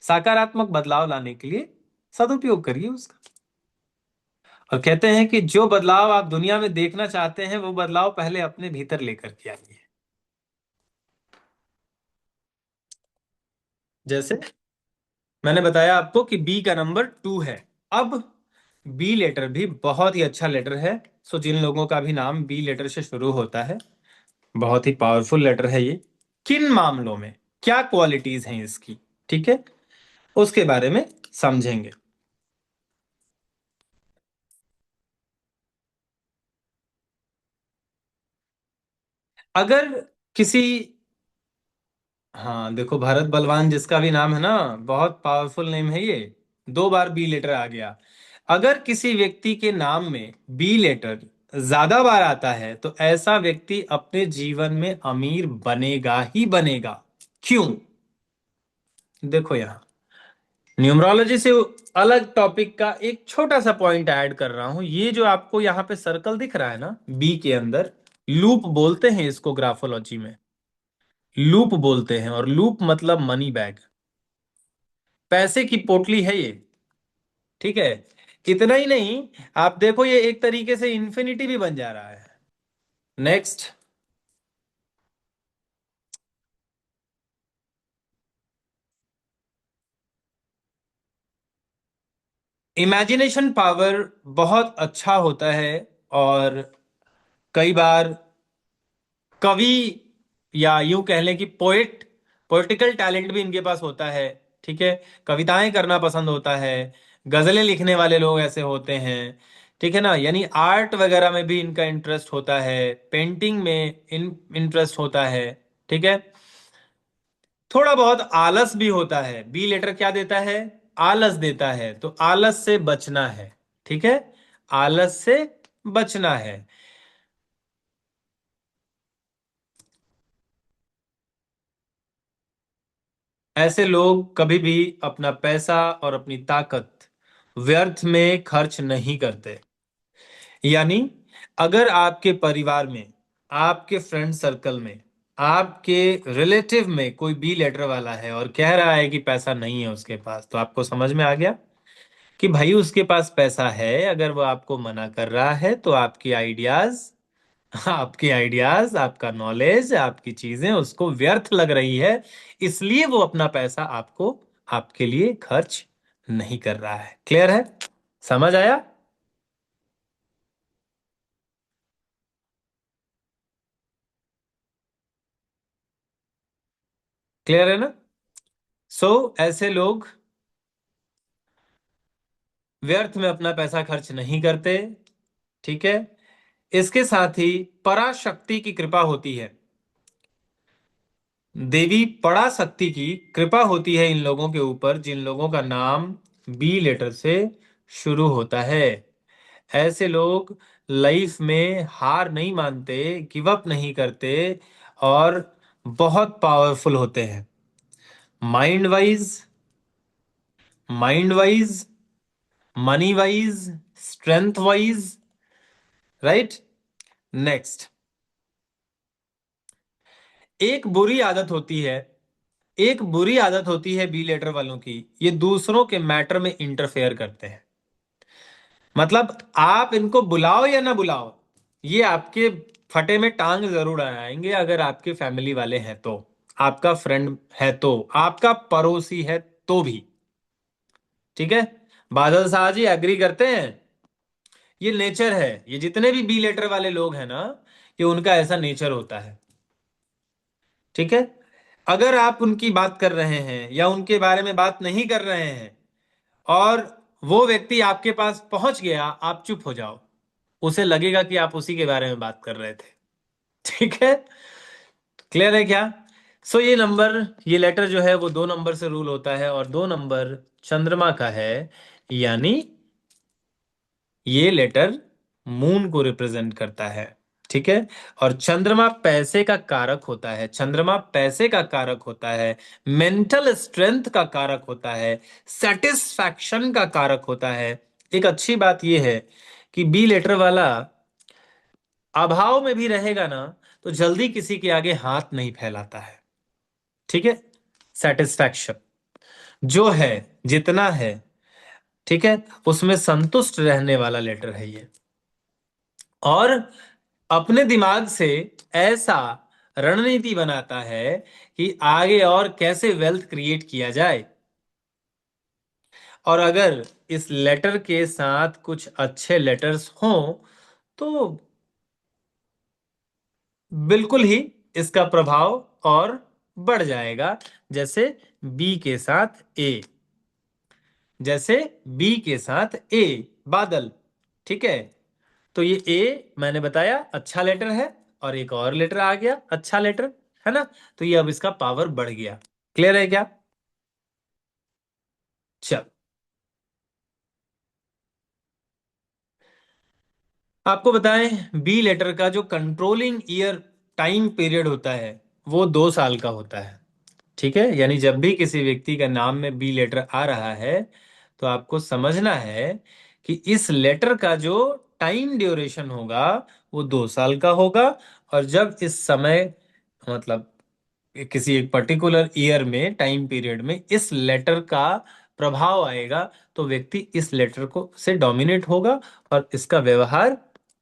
सकारात्मक बदलाव लाने के लिए सदुपयोग करिए उसका। और कहते हैं कि जो बदलाव आप दुनिया में देखना चाहते हैं, वो बदलाव पहले अपने भीतर लेकर के आइए। जैसे मैंने बताया आपको कि बी का नंबर 2 है। अब बी लेटर भी बहुत ही अच्छा लेटर है। सो जिन लोगों का भी नाम बी लेटर से शुरू होता है, बहुत ही पावरफुल लेटर है ये। किन मामलों में क्या क्वालिटीज हैं इसकी, ठीक है, उसके बारे में समझेंगे। अगर किसी, हाँ देखो, भरत बलवान जिसका भी नाम है ना, बहुत पावरफुल नेम है ये। 2 बार बी लेटर आ गया। अगर किसी व्यक्ति के नाम में बी लेटर ज्यादा बार आता है, तो ऐसा व्यक्ति अपने जीवन में अमीर बनेगा ही बनेगा। क्यों? देखो यहां न्यूमरोलॉजी से अलग टॉपिक का एक छोटा सा पॉइंट ऐड कर रहा हूं। ये जो आपको यहां पे सर्कल दिख रहा है ना बी के अंदर, लूप बोलते हैं इसको ग्राफोलॉजी में। लूप बोलते हैं, और लूप मतलब मनी बैग, पैसे की पोटली है ये। ठीक है? इतना ही नहीं, आप देखो ये एक तरीके से इंफिनिटी भी बन जा रहा है। नेक्स्ट, इमेजिनेशन पावर बहुत अच्छा होता है, और कई बार कवि, या यूं कह लें कि पोएट, पोलिटिकल टैलेंट भी इनके पास होता है। ठीक है? कविताएं करना पसंद होता है, गजलें लिखने वाले लोग ऐसे होते हैं। ठीक है ना? यानी आर्ट वगैरह में भी इनका इंटरेस्ट होता है, पेंटिंग में इंटरेस्ट होता है। ठीक है? थोड़ा बहुत आलस भी होता है। बी लेटर क्या देता है? आलस देता है। तो आलस से बचना है। ठीक है? आलस से बचना है। ऐसे लोग कभी भी अपना पैसा और अपनी ताकत व्यर्थ में खर्च नहीं करते। यानी अगर आपके परिवार में, आपके फ्रेंड सर्कल में, आपके रिलेटिव में कोई बी लेटर वाला है और कह रहा है कि पैसा नहीं है उसके पास, तो आपको समझ में आ गया कि भाई उसके पास पैसा है। अगर वो आपको मना कर रहा है, तो आपकी आइडियाज, आपका नॉलेज, आपकी चीजें उसको व्यर्थ लग रही है, इसलिए वो अपना पैसा आपको, आपके लिए खर्च नहीं कर रहा है। क्लियर है? समझ आया? क्लियर है ना? ऐसे लोग व्यर्थ में अपना पैसा खर्च नहीं करते। ठीक है? इसके साथ ही पराशक्ति की कृपा होती है। देवी पराशक्ति की कृपा होती है इन लोगों के ऊपर जिन लोगों का नाम बी लेटर से शुरू होता है। ऐसे लोग लाइफ में हार नहीं मानते, गिव अप नहीं करते और बहुत पावरफुल होते हैं। Mind wise, mind wise, money wise, strength wise, right. Next, एक बुरी आदत होती है, एक बुरी आदत होती है बी लेटर वालों की, ये दूसरों के मैटर में इंटरफेयर करते हैं। मतलब आप इनको बुलाओ या ना बुलाओ, ये आपके फटे में टांग जरूर अड़ाएंगे, अगर आपके फैमिली वाले हैं तो, आपका फ्रेंड है तो, आपका पड़ोसी है तो भी। ठीक है, बादल शाह जी एग्री करते हैं? ये नेचर है, ये जितने भी बी लेटर वाले लोग हैं ना, ये उनका ऐसा नेचर होता है। ठीक है, अगर आप उनकी बात कर रहे हैं या उनके बारे में बात नहीं कर रहे हैं और वो व्यक्ति आपके पास पहुंच गया, आप चुप हो जाओ, उसे लगेगा कि आप उसी के बारे में बात कर रहे थे। ठीक है, क्लियर है क्या? सो ये नंबर, ये लेटर जो है वो 2 नंबर से रूल होता है और 2 नंबर चंद्रमा का है, यानी ये लेटर मून को रिप्रेजेंट करता है। ठीक है, और चंद्रमा पैसे का कारक होता है, चंद्रमा पैसे का कारक होता है, मेंटल स्ट्रेंथ का कारक होता है, सेटिस्फैक्शन का कारक होता है। एक अच्छी बात यह है कि बी लेटर वाला अभाव में भी रहेगा ना, तो जल्दी किसी के आगे हाथ नहीं फैलाता है। ठीक है, सेटिस्फैक्शन जो है, जितना है, ठीक है, उसमें संतुष्ट रहने वाला लेटर है ये। और अपने दिमाग से ऐसा रणनीति बनाता है कि आगे और कैसे वेल्थ क्रिएट किया जाए। और अगर इस लेटर के साथ कुछ अच्छे लेटर्स हों तो बिल्कुल ही इसका प्रभाव और बढ़ जाएगा। जैसे बी के साथ ए, जैसे बी के साथ ए, बादल। ठीक है, तो ये ए मैंने बताया अच्छा लेटर है, और एक और लेटर आ गया अच्छा लेटर, है ना? तो ये अब इसका पावर बढ़ गया। क्लियर है क्या? चल, आपको बताएं, बी लेटर का जो कंट्रोलिंग ईयर टाइम पीरियड होता है वो 2 साल का होता है। ठीक है, यानी जब भी किसी व्यक्ति का नाम में बी लेटर आ रहा है तो आपको समझना है कि इस लेटर का जो टाइम ड्यूरेशन होगा वो 2 साल का होगा। और जब इस समय, मतलब किसी एक पर्टिकुलर ईयर में, टाइम पीरियड में इस लेटर का प्रभाव आएगा तो व्यक्ति इस लेटर को से डोमिनेट होगा और इसका व्यवहार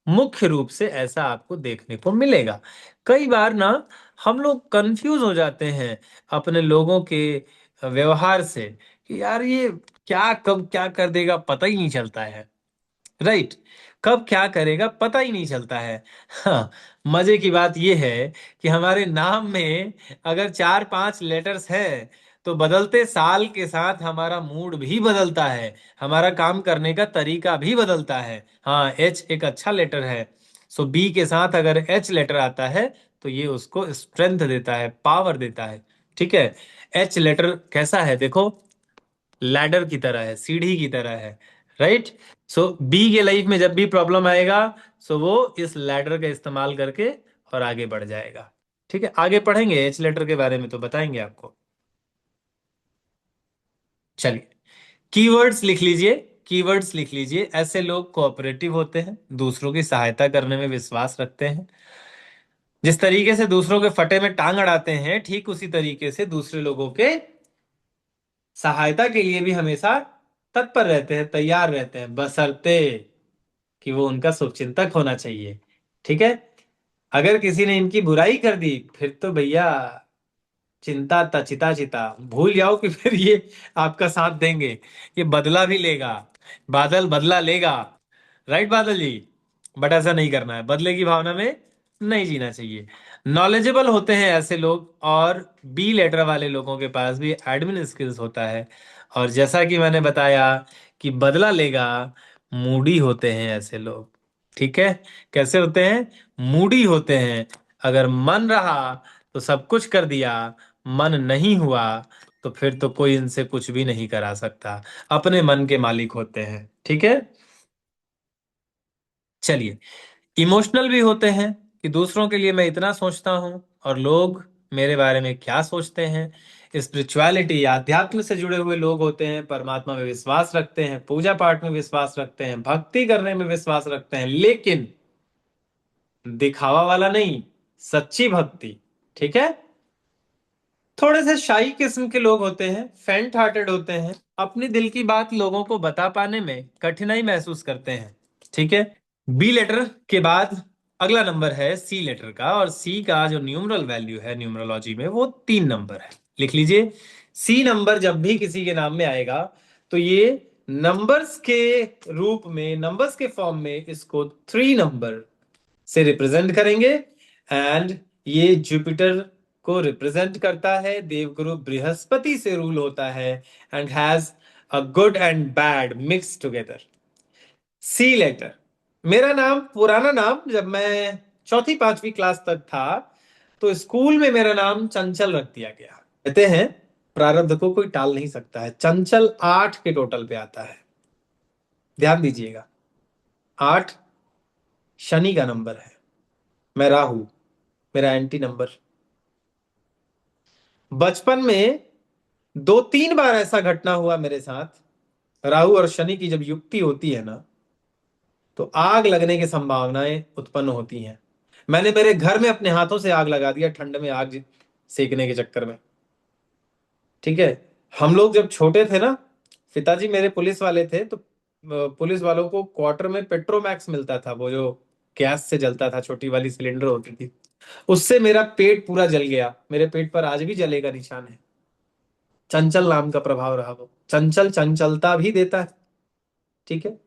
मुख्य रूप से ऐसा आपको देखने को मिलेगा। कई बार ना हम लोग कंफ्यूज हो जाते हैं अपने लोगों के व्यवहार से कि यार ये क्या कब क्या कर देगा पता ही नहीं चलता है। राइट, कब क्या करेगा पता ही नहीं चलता है। हाँ, मजे की बात यह है कि हमारे नाम में अगर 4-5 लेटर्स हैं तो बदलते साल के साथ हमारा मूड भी बदलता है, हमारा काम करने का तरीका भी बदलता है। हाँ, एच एक अच्छा लेटर है, सो बी के साथ अगर एच लेटर आता है तो ये उसको स्ट्रेंथ देता है, पावर देता है। ठीक है, एच लेटर कैसा है देखो, लैडर की तरह है, सीढ़ी की तरह है। राइट, सो बी के लाइफ में जब भी प्रॉब्लम आएगा सो वो इस लैडर का इस्तेमाल करके और आगे बढ़ जाएगा। ठीक है, आगे पढ़ेंगे एच लेटर के बारे में तो बताएंगे आपको। चलिए, कीवर्ड्स लिख लीजिए, कीवर्ड्स लिख लीजिए। ऐसे लोग कोऑपरेटिव होते हैं, दूसरों की सहायता करने में विश्वास रखते हैं। जिस तरीके से दूसरों के फटे में टांग अड़ाते हैं, ठीक उसी तरीके से दूसरे लोगों के सहायता के लिए भी हमेशा तत्पर रहते हैं, तैयार रहते हैं, बशर्ते कि वो उनका शुभचिंतक होना चाहिए। ठीक है, अगर किसी ने इनकी बुराई कर दी फिर तो भैया चिंता चिता चिता भूल जाओ कि फिर ये आपका साथ देंगे, ये बदला भी लेगा, बादल बदला लेगा। राइट बादल जी, बट ऐसा नहीं करना है, बदले की भावना में नहीं जीना चाहिए। नॉलेजेबल होते हैं ऐसे लोग, और बी लेटर वाले लोगों के पास भी एडमिन स्किल्स होता है। और जैसा कि मैंने बताया कि बदला लेगा, मूडी होते हैं ऐसे लोग। ठीक है, कैसे होते हैं? मूडी होते हैं। अगर मन रहा तो सब कुछ कर दिया, मन नहीं हुआ तो फिर तो कोई इनसे कुछ भी नहीं करा सकता। अपने मन के मालिक होते हैं। ठीक है, चलिए, इमोशनल भी होते हैं कि दूसरों के लिए मैं इतना सोचता हूं और लोग मेरे बारे में क्या सोचते हैं। स्पिरिचुअलिटी या अध्यात्म से जुड़े हुए लोग होते हैं, परमात्मा में विश्वास रखते हैं, पूजा पाठ में विश्वास रखते हैं, भक्ति करने में विश्वास रखते हैं, लेकिन दिखावा वाला नहीं, सच्ची भक्ति। ठीक है। थोड़े से शाई किस्म के लोग होते हैं, फेंट हार्टेड होते हैं, अपनी दिल की बात लोगों को बता पाने में कठिनाई महसूस करते हैं। ठीक है। बी लेटर के बाद अगला नंबर है सी लेटर का, और सी का जो न्यूमरल वैल्यू है न्यूमरोलॉजी में वो 3 नंबर है। लिख लीजिए, सी नंबर जब भी किसी के नाम में आएगा तो ये नंबर्स के रूप में, नंबर्स के फॉर्म में इसको 3 नंबर से रिप्रेजेंट करेंगे। एंड ये जुपिटर को रिप्रेजेंट करता है, देवगुरु बृहस्पति से रूल होता है, and has a good and bad mix together. See letter, मेरा नाम, पुराना नाम, जब मैं चौथी पांचवी क्लास तक था तो स्कूल में मेरा नाम चंचल रख दिया गया। कहते हैं प्रारब्ध को कोई टाल नहीं सकता है। चंचल 8 के टोटल पे आता है, ध्यान दीजिएगा। 8 शनि का नंबर है, मैं राहु, मेरा एंटी नंबर। बचपन में 2-3 बार ऐसा घटना हुआ मेरे साथ, राहु और शनि की जब युक्ति होती है ना तो आग लगने की संभावनाएं उत्पन्न होती हैं। मैंने मेरे घर में अपने हाथों से आग लगा दिया, ठंड में आग सेकने के चक्कर में। ठीक है। हम लोग जब छोटे थे ना, पिताजी मेरे पुलिस वाले थे, तो पुलिस वालों को क्वार्टर में पेट्रोमैक्स मिलता था, वो जो गैस से जलता था, छोटी वाली सिलेंडर होती थी। उससे मेरा पेट पूरा जल गया, मेरे पेट पर आज भी जले का निशान है। चंचल नाम का प्रभाव रहा वो। चंचल चंचलता भी देता है। ठीक है।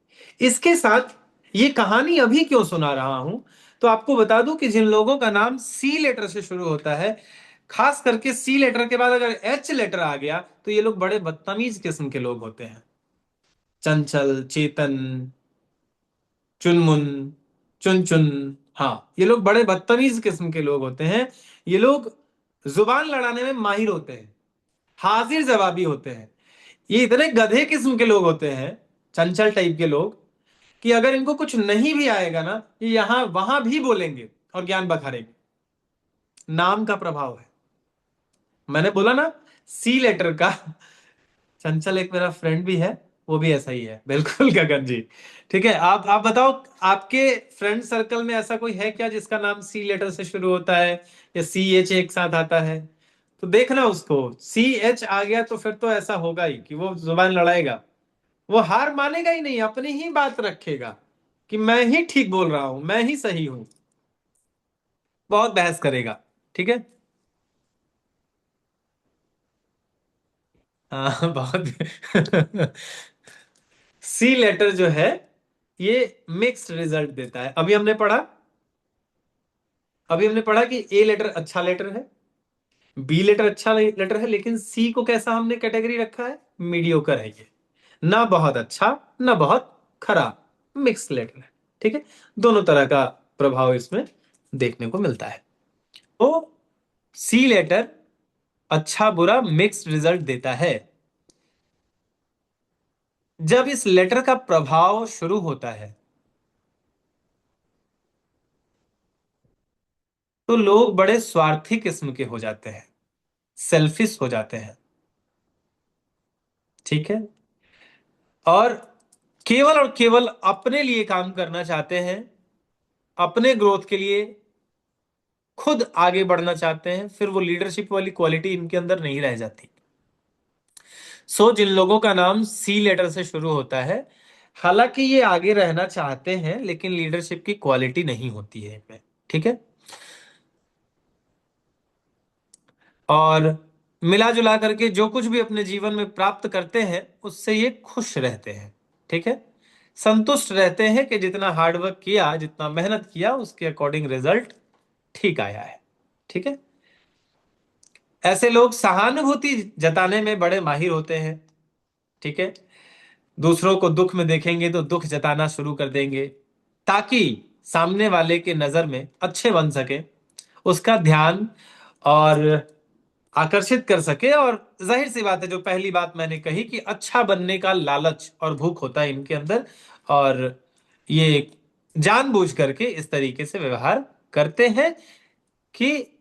इसके साथ ये कहानी अभी क्यों सुना रहा हूं, तो आपको बता दूं कि जिन लोगों का नाम सी लेटर से शुरू होता है, खास करके सी लेटर के बाद अगर एच लेटर आ गया तो ये लोग बड़े बदतमीज किस्म के लोग होते हैं। चंचल, चेतन, चुनमुन, चुन चुन, हाँ, ये लोग बड़े बदतमीज किस्म के लोग होते हैं। ये लोग जुबान लड़ाने में माहिर होते हैं, हाजिर जवाबी होते हैं। ये इतने गधे किस्म के लोग होते हैं, चंचल टाइप के लोग, कि अगर इनको कुछ नहीं भी आएगा ना, ये यहां वहां भी बोलेंगे और ज्ञान बखारेंगे। नाम का प्रभाव है। मैंने बोला ना, सी लेटर का चंचल एक मेरा फ्रेंड भी है, वो भी ऐसा ही है बिल्कुल गगन जी। ठीक है। आप बताओ, आपके फ्रेंड सर्कल में ऐसा कोई है क्या जिसका नाम सी लेटर से शुरू होता है या सी एच एक साथ आता है? तो देखना, उसको सी एच आ गया तो फिर तो ऐसा होगा ही कि वो जुबान लड़ाएगा, वो हार मानेगा ही नहीं, अपनी ही बात रखेगा कि मैं ही ठीक बोल रहा हूं, मैं ही सही हूं, बहुत बहस करेगा। ठीक है। हाँ बहुत सी लेटर जो है ये मिक्स्ड रिजल्ट देता है। अभी हमने पढ़ा कि ए लेटर अच्छा लेटर है, बी लेटर अच्छा लेटर है, लेकिन सी को कैसा हमने कैटेगरी रखा है? मीडियोकर है ये, ना बहुत अच्छा ना बहुत खराब, मिक्स लेटर है। ठीक है। दोनों तरह का प्रभाव इसमें देखने को मिलता है। तो सी लेटर अच्छा बुरा मिक्स्ड रिजल्ट देता है। जब इस लेटर का प्रभाव शुरू होता है तो लोग बड़े स्वार्थी किस्म के हो जाते हैं, सेल्फिश हो जाते हैं। ठीक है। और केवल अपने लिए काम करना चाहते हैं, अपने ग्रोथ के लिए खुद आगे बढ़ना चाहते हैं, फिर वो लीडरशिप वाली क्वालिटी इनके अंदर नहीं रह जाती। जिन लोगों का नाम सी लेटर से शुरू होता है, हालांकि ये आगे रहना चाहते हैं लेकिन लीडरशिप की क्वालिटी नहीं होती है इनमें। ठीक है। और मिला जुला करके जो कुछ भी अपने जीवन में प्राप्त करते हैं उससे ये खुश रहते हैं। ठीक है। संतुष्ट रहते हैं कि जितना हार्डवर्क किया, जितना मेहनत किया, उसके अकॉर्डिंग रिजल्ट ठीक आया है। ठीक है। ऐसे लोग सहानुभूति जताने में बड़े माहिर होते हैं। ठीक है। दूसरों को दुख में देखेंगे तो दुख जताना शुरू कर देंगे, ताकि सामने वाले के नजर में अच्छे बन सके, उसका ध्यान और आकर्षित कर सके। और जाहिर सी बात है, जो पहली बात मैंने कही कि अच्छा बनने का लालच और भूख होता है इनके अंदर, और ये जानबूझ करके इस तरीके से व्यवहार करते हैं कि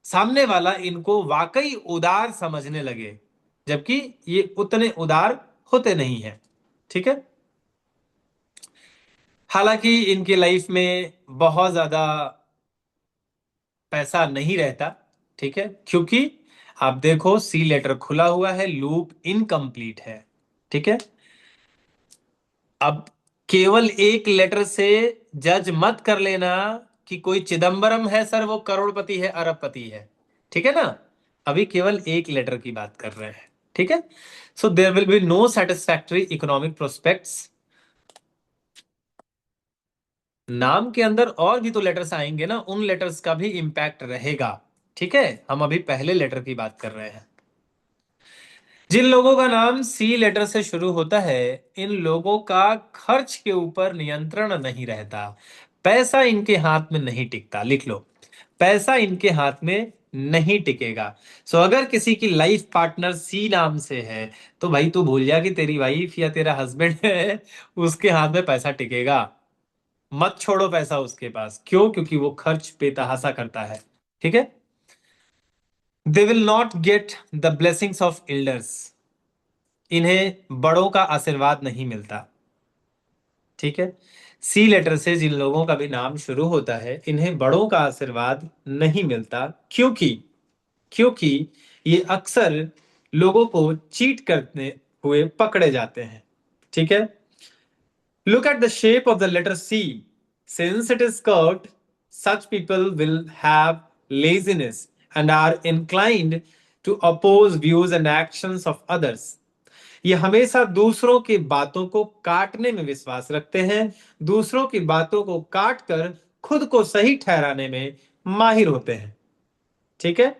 सामने वाला इनको वाकई उदार समझने लगे, जबकि ये उतने उदार होते नहीं हैं। ठीक है। हालांकि इनके लाइफ में बहुत ज्यादा पैसा नहीं रहता। ठीक है, क्योंकि आप देखो सी लेटर खुला हुआ है, लूप इनकम्प्लीट है। ठीक है। अब केवल एक लेटर से जज मत कर लेना कि कोई चिदंबरम है सर, वो करोड़पति है, अरबपति है। ठीक है ना। अभी केवल एक लेटर की बात कर रहे हैं। ठीक है। So there will be no satisfactory economic prospects. नाम के अंदर और भी तो लेटर्स आएंगे ना, उन लेटर्स का भी इंपैक्ट रहेगा। ठीक है, हम अभी पहले लेटर की बात कर रहे हैं। जिन लोगों का नाम सी लेटर से शुरू होता है, इन लोगों का खर्च के ऊपर नियंत्रण नहीं रहता। पैसा इनके हाथ में नहीं टिकता। लिख लो, पैसा इनके हाथ में नहीं टिकेगा। सो अगर किसी की लाइफ पार्टनर सी नाम से है, तो भाई तू भूल जा कि तेरी वाइफ या तेरा हस्बैंड है, उसके हाथ में पैसा टिकेगा। मत छोड़ो पैसा उसके पास। क्यों? क्योंकि वो खर्च बेतहाशा करता है। ठीक है। They will not get the blessings of elders. इन्हें बड़ों का आशीर्वाद नहीं मिलता। ठीक है। सी लेटर से जिन लोगों का भी नाम शुरू होता है, इन्हें बड़ों का आशीर्वाद नहीं मिलता, क्योंकि क्योंकि ये अक्सर लोगों को चीट करते हुए पकड़े जाते हैं। ठीक है। Look at the shape of the letter C. Since it is curved, such people will have laziness and are inclined to oppose views and actions of others. ये हमेशा दूसरों की बातों को काटने में विश्वास रखते हैं, दूसरों की बातों को काट कर खुद को सही ठहराने में माहिर होते हैं। ठीक है।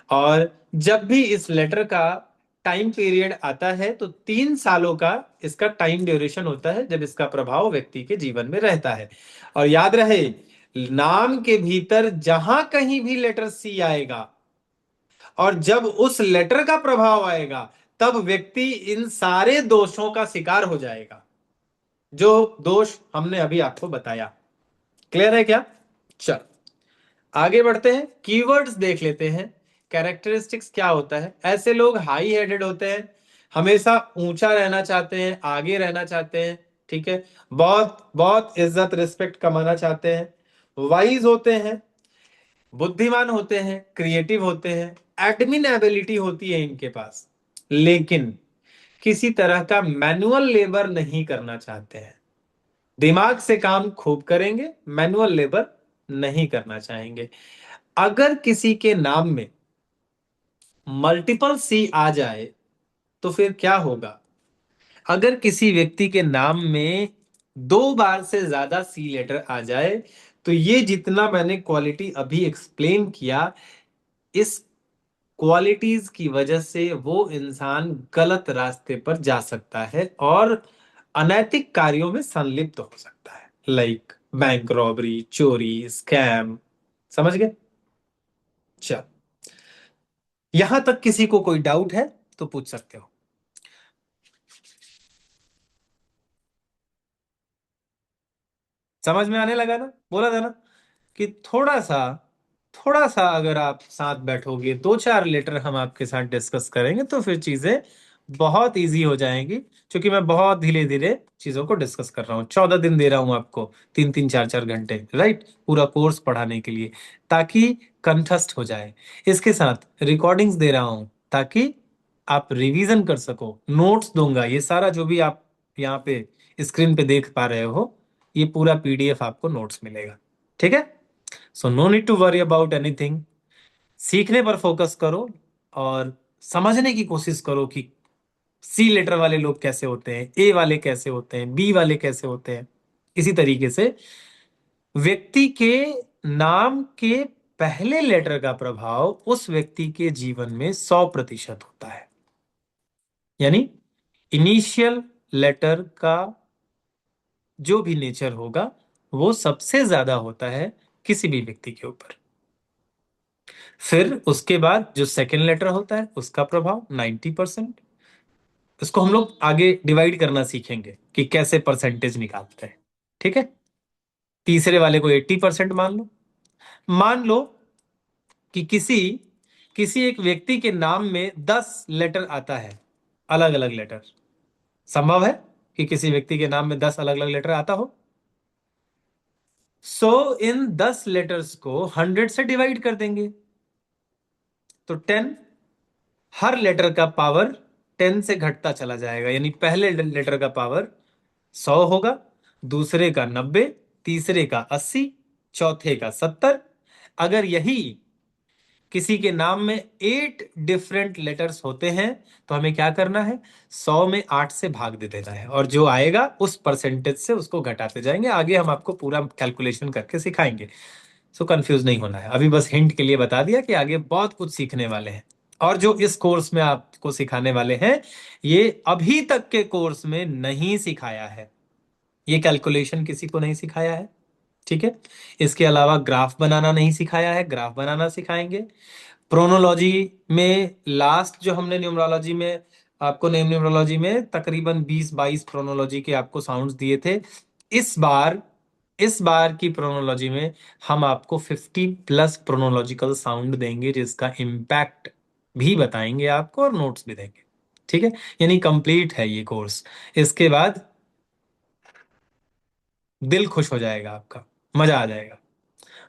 और जब भी इस लेटर का टाइम पीरियड आता है, तो 3 सालों का इसका टाइम ड्यूरेशन होता है जब इसका प्रभाव व्यक्ति के जीवन में रहता है। और याद रहे, नाम के भीतर जहां कहीं भी लेटर सी आएगा और जब उस लेटर का प्रभाव आएगा, तब व्यक्ति इन सारे दोषों का शिकार हो जाएगा, जो दोष हमने अभी आपको बताया। क्लियर है क्या? चल आगे बढ़ते हैं, कीवर्ड्स देख लेते हैं। कैरेक्टरिस्टिक्स क्या होता है? ऐसे लोग हाई हेडेड होते हैं, हमेशा ऊंचा रहना चाहते हैं, आगे रहना चाहते हैं। ठीक है। बहुत बहुत इज्जत रिस्पेक्ट कमाना चाहते हैं। वाइज होते हैं, बुद्धिमान होते हैं, क्रिएटिव होते हैं, एडमिन एबिलिटी होती है इनके पास, लेकिन किसी तरह का मैनुअल लेबर नहीं करना चाहते हैं। दिमाग से काम खूब करेंगे, मैनुअल लेबर नहीं करना चाहेंगे। अगर किसी के नाम में मल्टीपल सी आ जाए तो फिर क्या होगा? अगर किसी व्यक्ति के नाम में 2 बार से ज्यादा सी लेटर आ जाए, तो ये जितना मैंने क्वालिटी अभी एक्सप्लेन किया, इस क्वालिटीज की वजह से वो इंसान गलत रास्ते पर जा सकता है और अनैतिक कार्यों में संलिप्त हो सकता है, लाइक बैंक रॉबरी, चोरी, स्कैम। समझ गए? चल, यहां तक किसी को कोई डाउट है तो पूछ सकते हो। समझ में आने लगा ना? बोला था ना कि थोड़ा सा अगर आप साथ बैठोगे, 2-4 लेटर हम आपके साथ डिस्कस करेंगे, तो फिर चीजें बहुत इजी हो जाएंगी। क्योंकि मैं बहुत धीरे धीरे चीजों को डिस्कस कर रहा हूँ। 14 दिन दे रहा हूँ आपको, 3-3 4-4 घंटे, राइट, पूरा कोर्स पढ़ाने के लिए, ताकि कंठस्थ हो जाए। इसके साथ रिकॉर्डिंग्स दे रहा हूँ ताकि आप रिवीजन कर सको। नोट्स दूंगा, ये सारा जो भी आप यहाँ पे स्क्रीन पे देख पा रहे हो, ये पूरा पीडीएफ आपको नोट्स मिलेगा। ठीक है। So no need to worry about anything. सीखने पर फोकस करो और समझने की कोशिश करो कि सी लेटर वाले लोग कैसे होते हैं, ए वाले कैसे होते हैं, बी वाले कैसे होते हैं। इसी तरीके से व्यक्ति के नाम के पहले लेटर का प्रभाव उस व्यक्ति के जीवन में 100% होता है। यानी इनिशियल लेटर का जो भी नेचर होगा, वो सबसे ज्यादा होता है किसी भी व्यक्ति के ऊपर। फिर उसके बाद जो सेकेंड लेटर होता है, उसका प्रभाव 90%। इसको हम लोग आगे डिवाइड करना सीखेंगे कि कैसे परसेंटेज निकालते हैं। ठीक है। तीसरे वाले को 80% मान लो। मान लो कि किसी किसी एक व्यक्ति के नाम में 10 लेटर आता है, अलग अलग लेटर। संभव है कि किसी व्यक्ति के नाम में 10 अलग अलग लेटर आता हो। सो इन 10 लेटर्स को 100 से डिवाइड कर देंगे तो 10, हर लेटर का पावर 10 से घटता चला जाएगा, यानी पहले लेटर का पावर 100 होगा, दूसरे का 90, तीसरे का 80, चौथे का 70। अगर यही किसी के नाम में 8 डिफरेंट लेटर्स होते हैं तो हमें क्या करना है, 100 में 8 से भाग दे देना है, और जो आएगा उस परसेंटेज से उसको घटाते जाएंगे। आगे हम आपको पूरा कैलकुलेशन करके सिखाएंगे, सो कंफ्यूज नहीं होना है। अभी बस हिंट के लिए बता दिया कि आगे बहुत कुछ सीखने वाले हैं, और जो इस कोर्स में आपको सिखाने वाले हैं ये अभी तक के कोर्स में नहीं सिखाया है। ये कैलकुलेशन किसी को नहीं सिखाया है, ठीक है। इसके अलावा ग्राफ बनाना नहीं सिखाया है, ग्राफ बनाना सिखाएंगे। प्रोनोलॉजी में लास्ट जो हमने न्यूमरोलॉजी में आपको न्यूमरोलॉजी में तकरीबन 20-22 प्रोनोलॉजी के आपको साउंड्स दिए थे। इस बार की प्रोनोलॉजी में हम आपको 50+ प्रोनोलॉजिकल साउंड देंगे, जिसका इम्पैक्ट भी बताएंगे आपको और नोट्स भी देंगे, ठीक है। यानी कंप्लीट है ये कोर्स। इसके बाद दिल खुश हो जाएगा आपका, मजा आ जाएगा।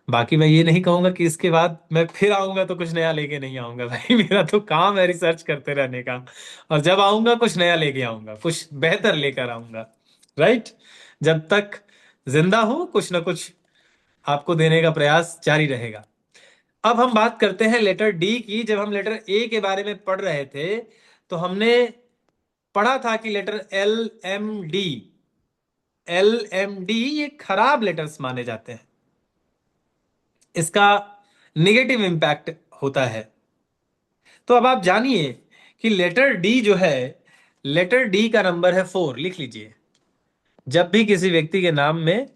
बाकी मैं ये नहीं कहूंगा कि इसके बाद मैं फिर आऊंगा तो कुछ नया लेके नहीं आऊंगा। भाई मेरा तो काम है रिसर्च करते रहने का, और जब आऊंगा कुछ नया लेके आऊंगा, कुछ बेहतर लेकर आऊंगा, राइट। जब तक जिंदा हूं कुछ ना कुछ आपको देने का प्रयास जारी रहेगा। अब हम बात करते हैं लेटर डी की। जब हम लेटर ए के बारे में पढ़ रहे थे तो हमने पढ़ा था कि लेटर एल एम डी ये खराब लेटर्स माने जाते हैं, इसका निगेटिव इंपैक्ट होता है। तो अब आप जानिए कि लेटर डी जो है, लेटर डी का नंबर है 4, लिख लीजिए। जब भी किसी व्यक्ति के नाम में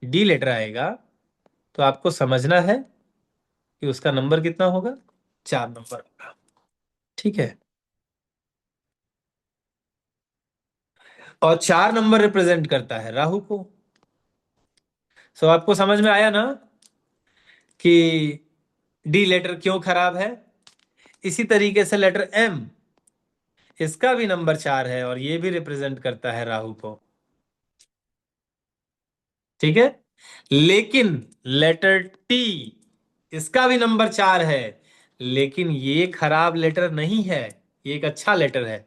डी लेटर आएगा तो आपको समझना है कि उसका नंबर कितना होगा, 4 नंबर होगा, ठीक है। और 4 नंबर रिप्रेजेंट करता है राहु को। सो आपको समझ में आया ना कि डी लेटर क्यों खराब है। इसी तरीके से लेटर एम, इसका भी नंबर 4 है और ये भी रिप्रेजेंट करता है राहु को, ठीक है। लेकिन लेटर टी, इसका भी नंबर 4 है, लेकिन ये खराब लेटर नहीं है, ये एक अच्छा लेटर है।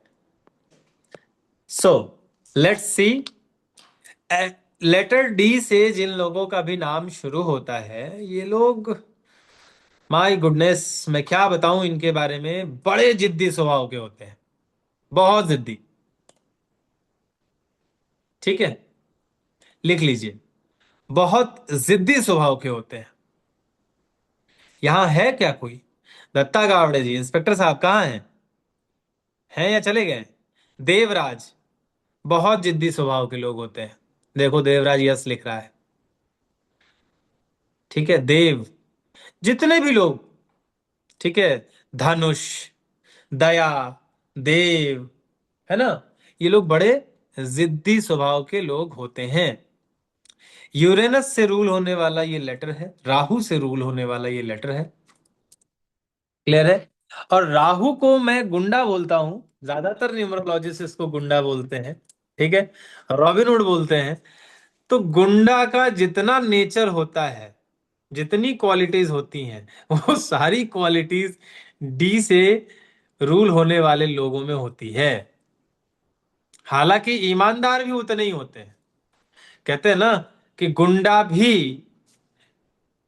So let's see, letter D से जिन लोगों का भी नाम शुरू होता है, ये लोग, माय गुडनेस, मैं क्या बताऊं इनके बारे में, बड़े जिद्दी स्वभाव के होते हैं, बहुत जिद्दी, ठीक है। लिख लीजिए, बहुत जिद्दी स्वभाव के होते हैं। यहां है क्या कोई? दत्ता गावड़े जी, इंस्पेक्टर साहब कहाँ हैं या चले गए? देवराज, बहुत जिद्दी स्वभाव के लोग होते हैं। देखो देवराज यस लिख रहा है, ठीक है। देव, जितने भी लोग, ठीक है, धनुष, दया, देव, है ना, ये लोग बड़े जिद्दी स्वभाव के लोग होते हैं। यूरेनस से रूल होने वाला ये लेटर है, राहु से रूल होने वाला ये लेटर है, क्लियर है। और राहु को मैं गुंडा बोलता हूं, ज्यादातर न्यूमरोलॉजिस्ट इसको गुंडा बोलते हैं, ठीक है, रॉबिनहुड बोलते हैं। तो गुंडा का जितना नेचर होता है, जितनी क्वालिटीज होती हैं, वो सारी क्वालिटीज डी से रूल होने वाले लोगों में होती है। हालांकि ईमानदार भी उतने ही होते हैं। कहते हैं ना कि गुंडा भी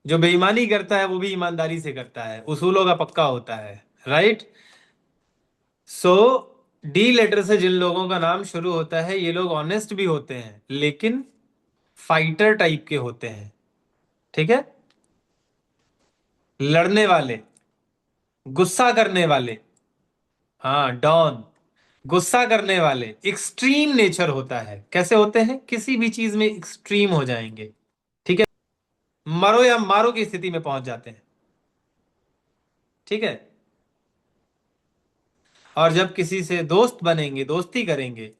जो बेईमानी करता है वो भी ईमानदारी से करता है, उसूलों का पक्का होता है, राइट। सो डी लेटर से जिन लोगों का नाम शुरू होता है ये लोग ऑनेस्ट भी होते हैं, लेकिन फाइटर टाइप के होते हैं, ठीक है। लड़ने वाले, गुस्सा करने वाले, हाँ डॉन, गुस्सा करने वाले, एक्सट्रीम नेचर होता है। कैसे होते हैं? किसी भी चीज में एक्सट्रीम हो जाएंगे, ठीक है, मरो या मारो की स्थिति में पहुंच जाते हैं, ठीक है। और जब किसी से दोस्त बनेंगे, दोस्ती करेंगे,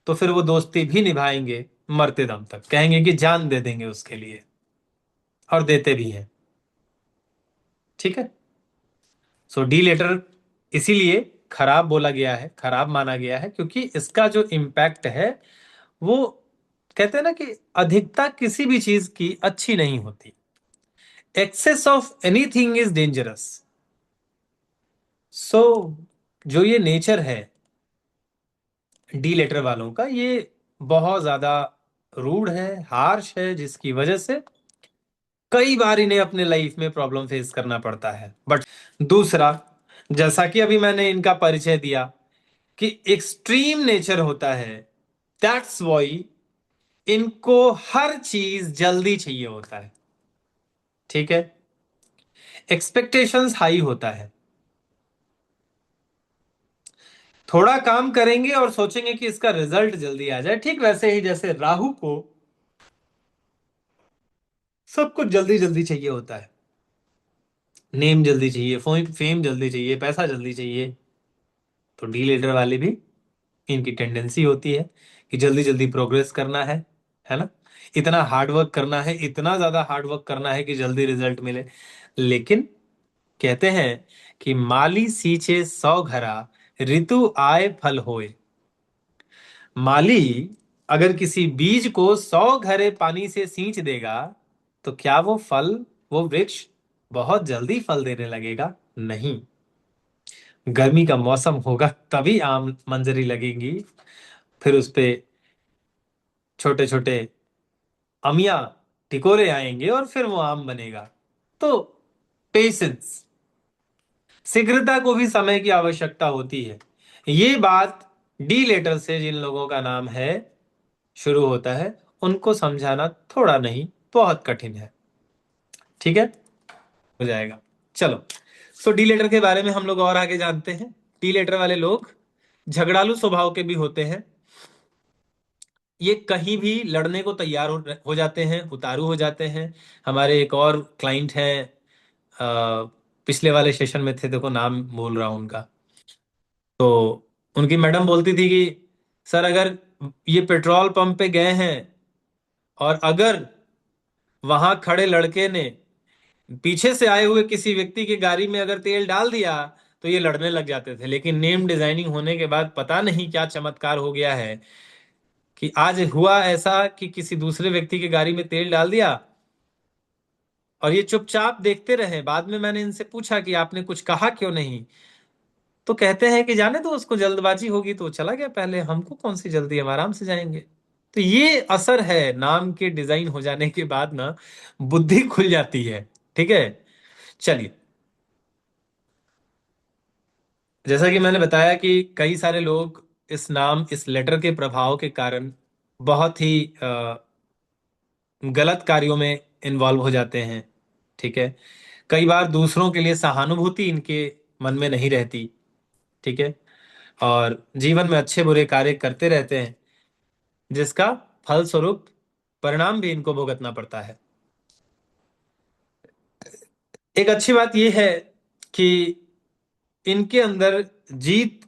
तो फिर वो दोस्ती भी निभाएंगे मरते दम तक कहेंगे कि जान दे देंगे उसके लिए, और देते भी हैं। ठीक है। सो डी लेटर इसीलिए खराब बोला गया है, खराब माना गया है, क्योंकि इसका जो इम्पैक्ट है वो, कहते हैं ना कि अधिकता किसी भी चीज की अच्छी नहीं होती। Excess of anything is dangerous. So जो ये नेचर है डी लेटर वालों का, ये बहुत ज्यादा रूड है, हार्श है, जिसकी वजह से कई बार इन्हें अपने लाइफ में प्रॉब्लम फेस करना पड़ता है। बट दूसरा, जैसा कि अभी मैंने इनका परिचय दिया कि एक्सट्रीम नेचर होता है, दैट्स वाई इनको हर चीज जल्दी चाहिए होता है। ठीक है। एक्सपेक्टेशंस हाई होता है, थोड़ा काम करेंगे और सोचेंगे कि इसका रिजल्ट जल्दी आ जाए। ठीक वैसे ही जैसे राहु को सब कुछ जल्दी जल्दी चाहिए होता है, नेम जल्दी चाहिए, फेम जल्दी चाहिए, पैसा जल्दी चाहिए, तो डी लीडर वाले भी इनकी टेंडेंसी होती है कि जल्दी जल्दी प्रोग्रेस करना है ना, इतना हार्ड वर्क करना है, इतना ज्यादा हार्ड वर्क करना है कि जल्दी रिजल्ट मिले। लेकिन कहते हैं कि माली सींचे 100 घरा, ऋतु आए फल होए। माली अगर किसी बीज को 100 घड़े पानी से सींच देगा, तो क्या वो फल, वो वृक्ष बहुत जल्दी फल देने लगेगा? नहीं। गर्मी का मौसम होगा तभी आम मंजरी लगेंगी, फिर उस पे छोटे छोटे अमिया टिकोरे आएंगे और फिर वो आम बनेगा। तो पेशेंस, शीघ्रता को भी समय की आवश्यकता होती है। ये बात डी लेटर से जिन लोगों का नाम है शुरू होता है, उनको समझाना थोड़ा नहीं बहुत कठिन है। ठीक है, हो जाएगा। चलो, सो डी लेटर के बारे में हम लोग और आगे जानते हैं। डी लेटर वाले लोग झगड़ालू स्वभाव के भी होते हैं। ये कहीं भी लड़ने को तैयार हो जाते हैं, उतारू हो जाते हैं। हमारे एक और क्लाइंट हैं, पिछले वाले सेशन में थे, देखो नाम बोल रहा हूं उनका। तो उनकी मैडम बोलती थी कि सर, अगर ये पेट्रोल पंप पे गए हैं और अगर वहां खड़े लड़के ने पीछे से आए हुए किसी व्यक्ति की गाड़ी में अगर तेल डाल दिया, तो ये लड़ने लग जाते थे। लेकिन नेम डिजाइनिंग होने के बाद पता नहीं क्या चमत्कार हो गया है कि आज हुआ ऐसा कि किसी दूसरे व्यक्ति की गाड़ी में तेल डाल दिया और ये चुपचाप देखते रहे। बाद में मैंने इनसे पूछा कि आपने कुछ कहा क्यों नहीं, तो कहते हैं कि जाने तो उसको जल्दबाजी होगी तो वो चला गया पहले, हमको कौन सी जल्दी, हम आराम से जाएंगे। तो ये असर है नाम के डिजाइन हो जाने के बाद ना, बुद्धि खुल जाती है। ठीक है। चलिए, जैसा कि मैंने बताया कि कई सारे लोग इस नाम, इस लेटर के प्रभाव के कारण बहुत ही गलत कार्यों में इन्वॉल्व हो जाते हैं। ठीक है। कई बार दूसरों के लिए सहानुभूति इनके मन में नहीं रहती। ठीक है। और जीवन में अच्छे बुरे कार्य करते रहते हैं, जिसका फलस्वरूप परिणाम भी इनको भुगतना पड़ता है। एक अच्छी बात यह है कि इनके अंदर जीत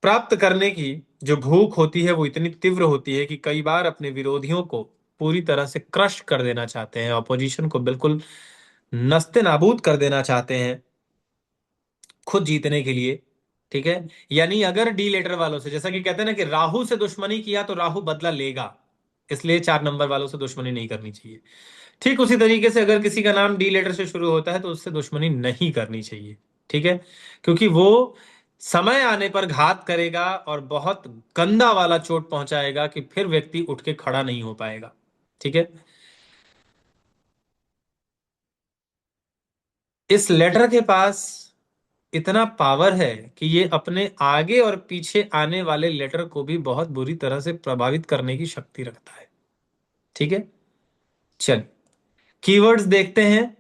प्राप्त करने की जो भूख होती है वो इतनी तीव्र होती है कि कई बार अपने विरोधियों को पूरी तरह से क्रश कर देना चाहते हैं, ऑपोजिशन को बिल्कुल नस्ते नाबूद कर देना चाहते हैं खुद जीतने के लिए। ठीक है। यानी अगर डी लेटर वालों से, जैसा कि कहते हैं ना कि राहु से दुश्मनी किया तो राहु बदला लेगा, इसलिए 4 नंबर वालों से दुश्मनी नहीं करनी चाहिए। ठीक उसी तरीके से अगर किसी का नाम डी लेटर से शुरू होता है तो उससे दुश्मनी नहीं करनी चाहिए। ठीक है। क्योंकि वो समय आने पर घात करेगा और बहुत गंदा वाला चोट पहुंचाएगा कि फिर व्यक्ति उठ के खड़ा नहीं हो पाएगा। ठीक है। इस लेटर के पास इतना पावर है कि ये अपने आगे और पीछे आने वाले लेटर को भी बहुत बुरी तरह से प्रभावित करने की शक्ति रखता है। ठीक है। चल, कीवर्ड्स देखते हैं।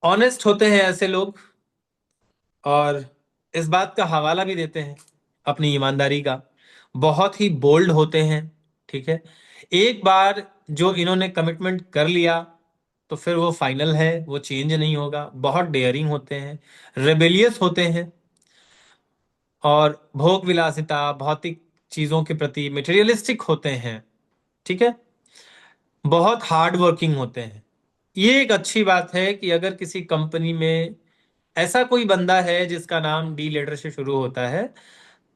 ऑनेस्ट होते हैं ऐसे लोग, और इस बात का हवाला भी देते हैं अपनी ईमानदारी का। बहुत ही बोल्ड होते हैं। ठीक है। एक बार जो इन्होंने कमिटमेंट कर लिया तो फिर वो फाइनल है, वो चेंज नहीं होगा। बहुत डेयरिंग होते हैं, रेबेलियस होते हैं, और भोग विलासिता, भौतिक चीजों के प्रति मटेरियलिस्टिक होते हैं। ठीक है, बहुत हार्ड वर्किंग होते हैं। ये एक अच्छी बात है कि अगर किसी कंपनी में ऐसा कोई बंदा है जिसका नाम डी लेटर से शुरू होता है,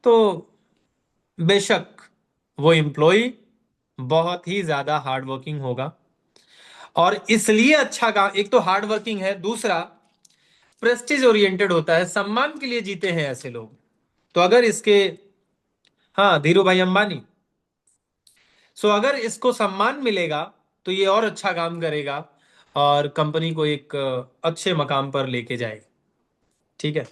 तो बेशक वो एम्प्लॉय बहुत ही ज्यादा हार्ड वर्किंग होगा। और इसलिए अच्छा काम, एक तो हार्ड वर्किंग है, दूसरा प्रेस्टीज ओरिएंटेड होता है, सम्मान के लिए जीते हैं ऐसे लोग। तो अगर इसके, हाँ, धीरू भाई अंबानी, सो अगर इसको सम्मान मिलेगा तो ये और अच्छा काम करेगा और कंपनी को एक अच्छे मकाम पर लेके जाएगा। ठीक है।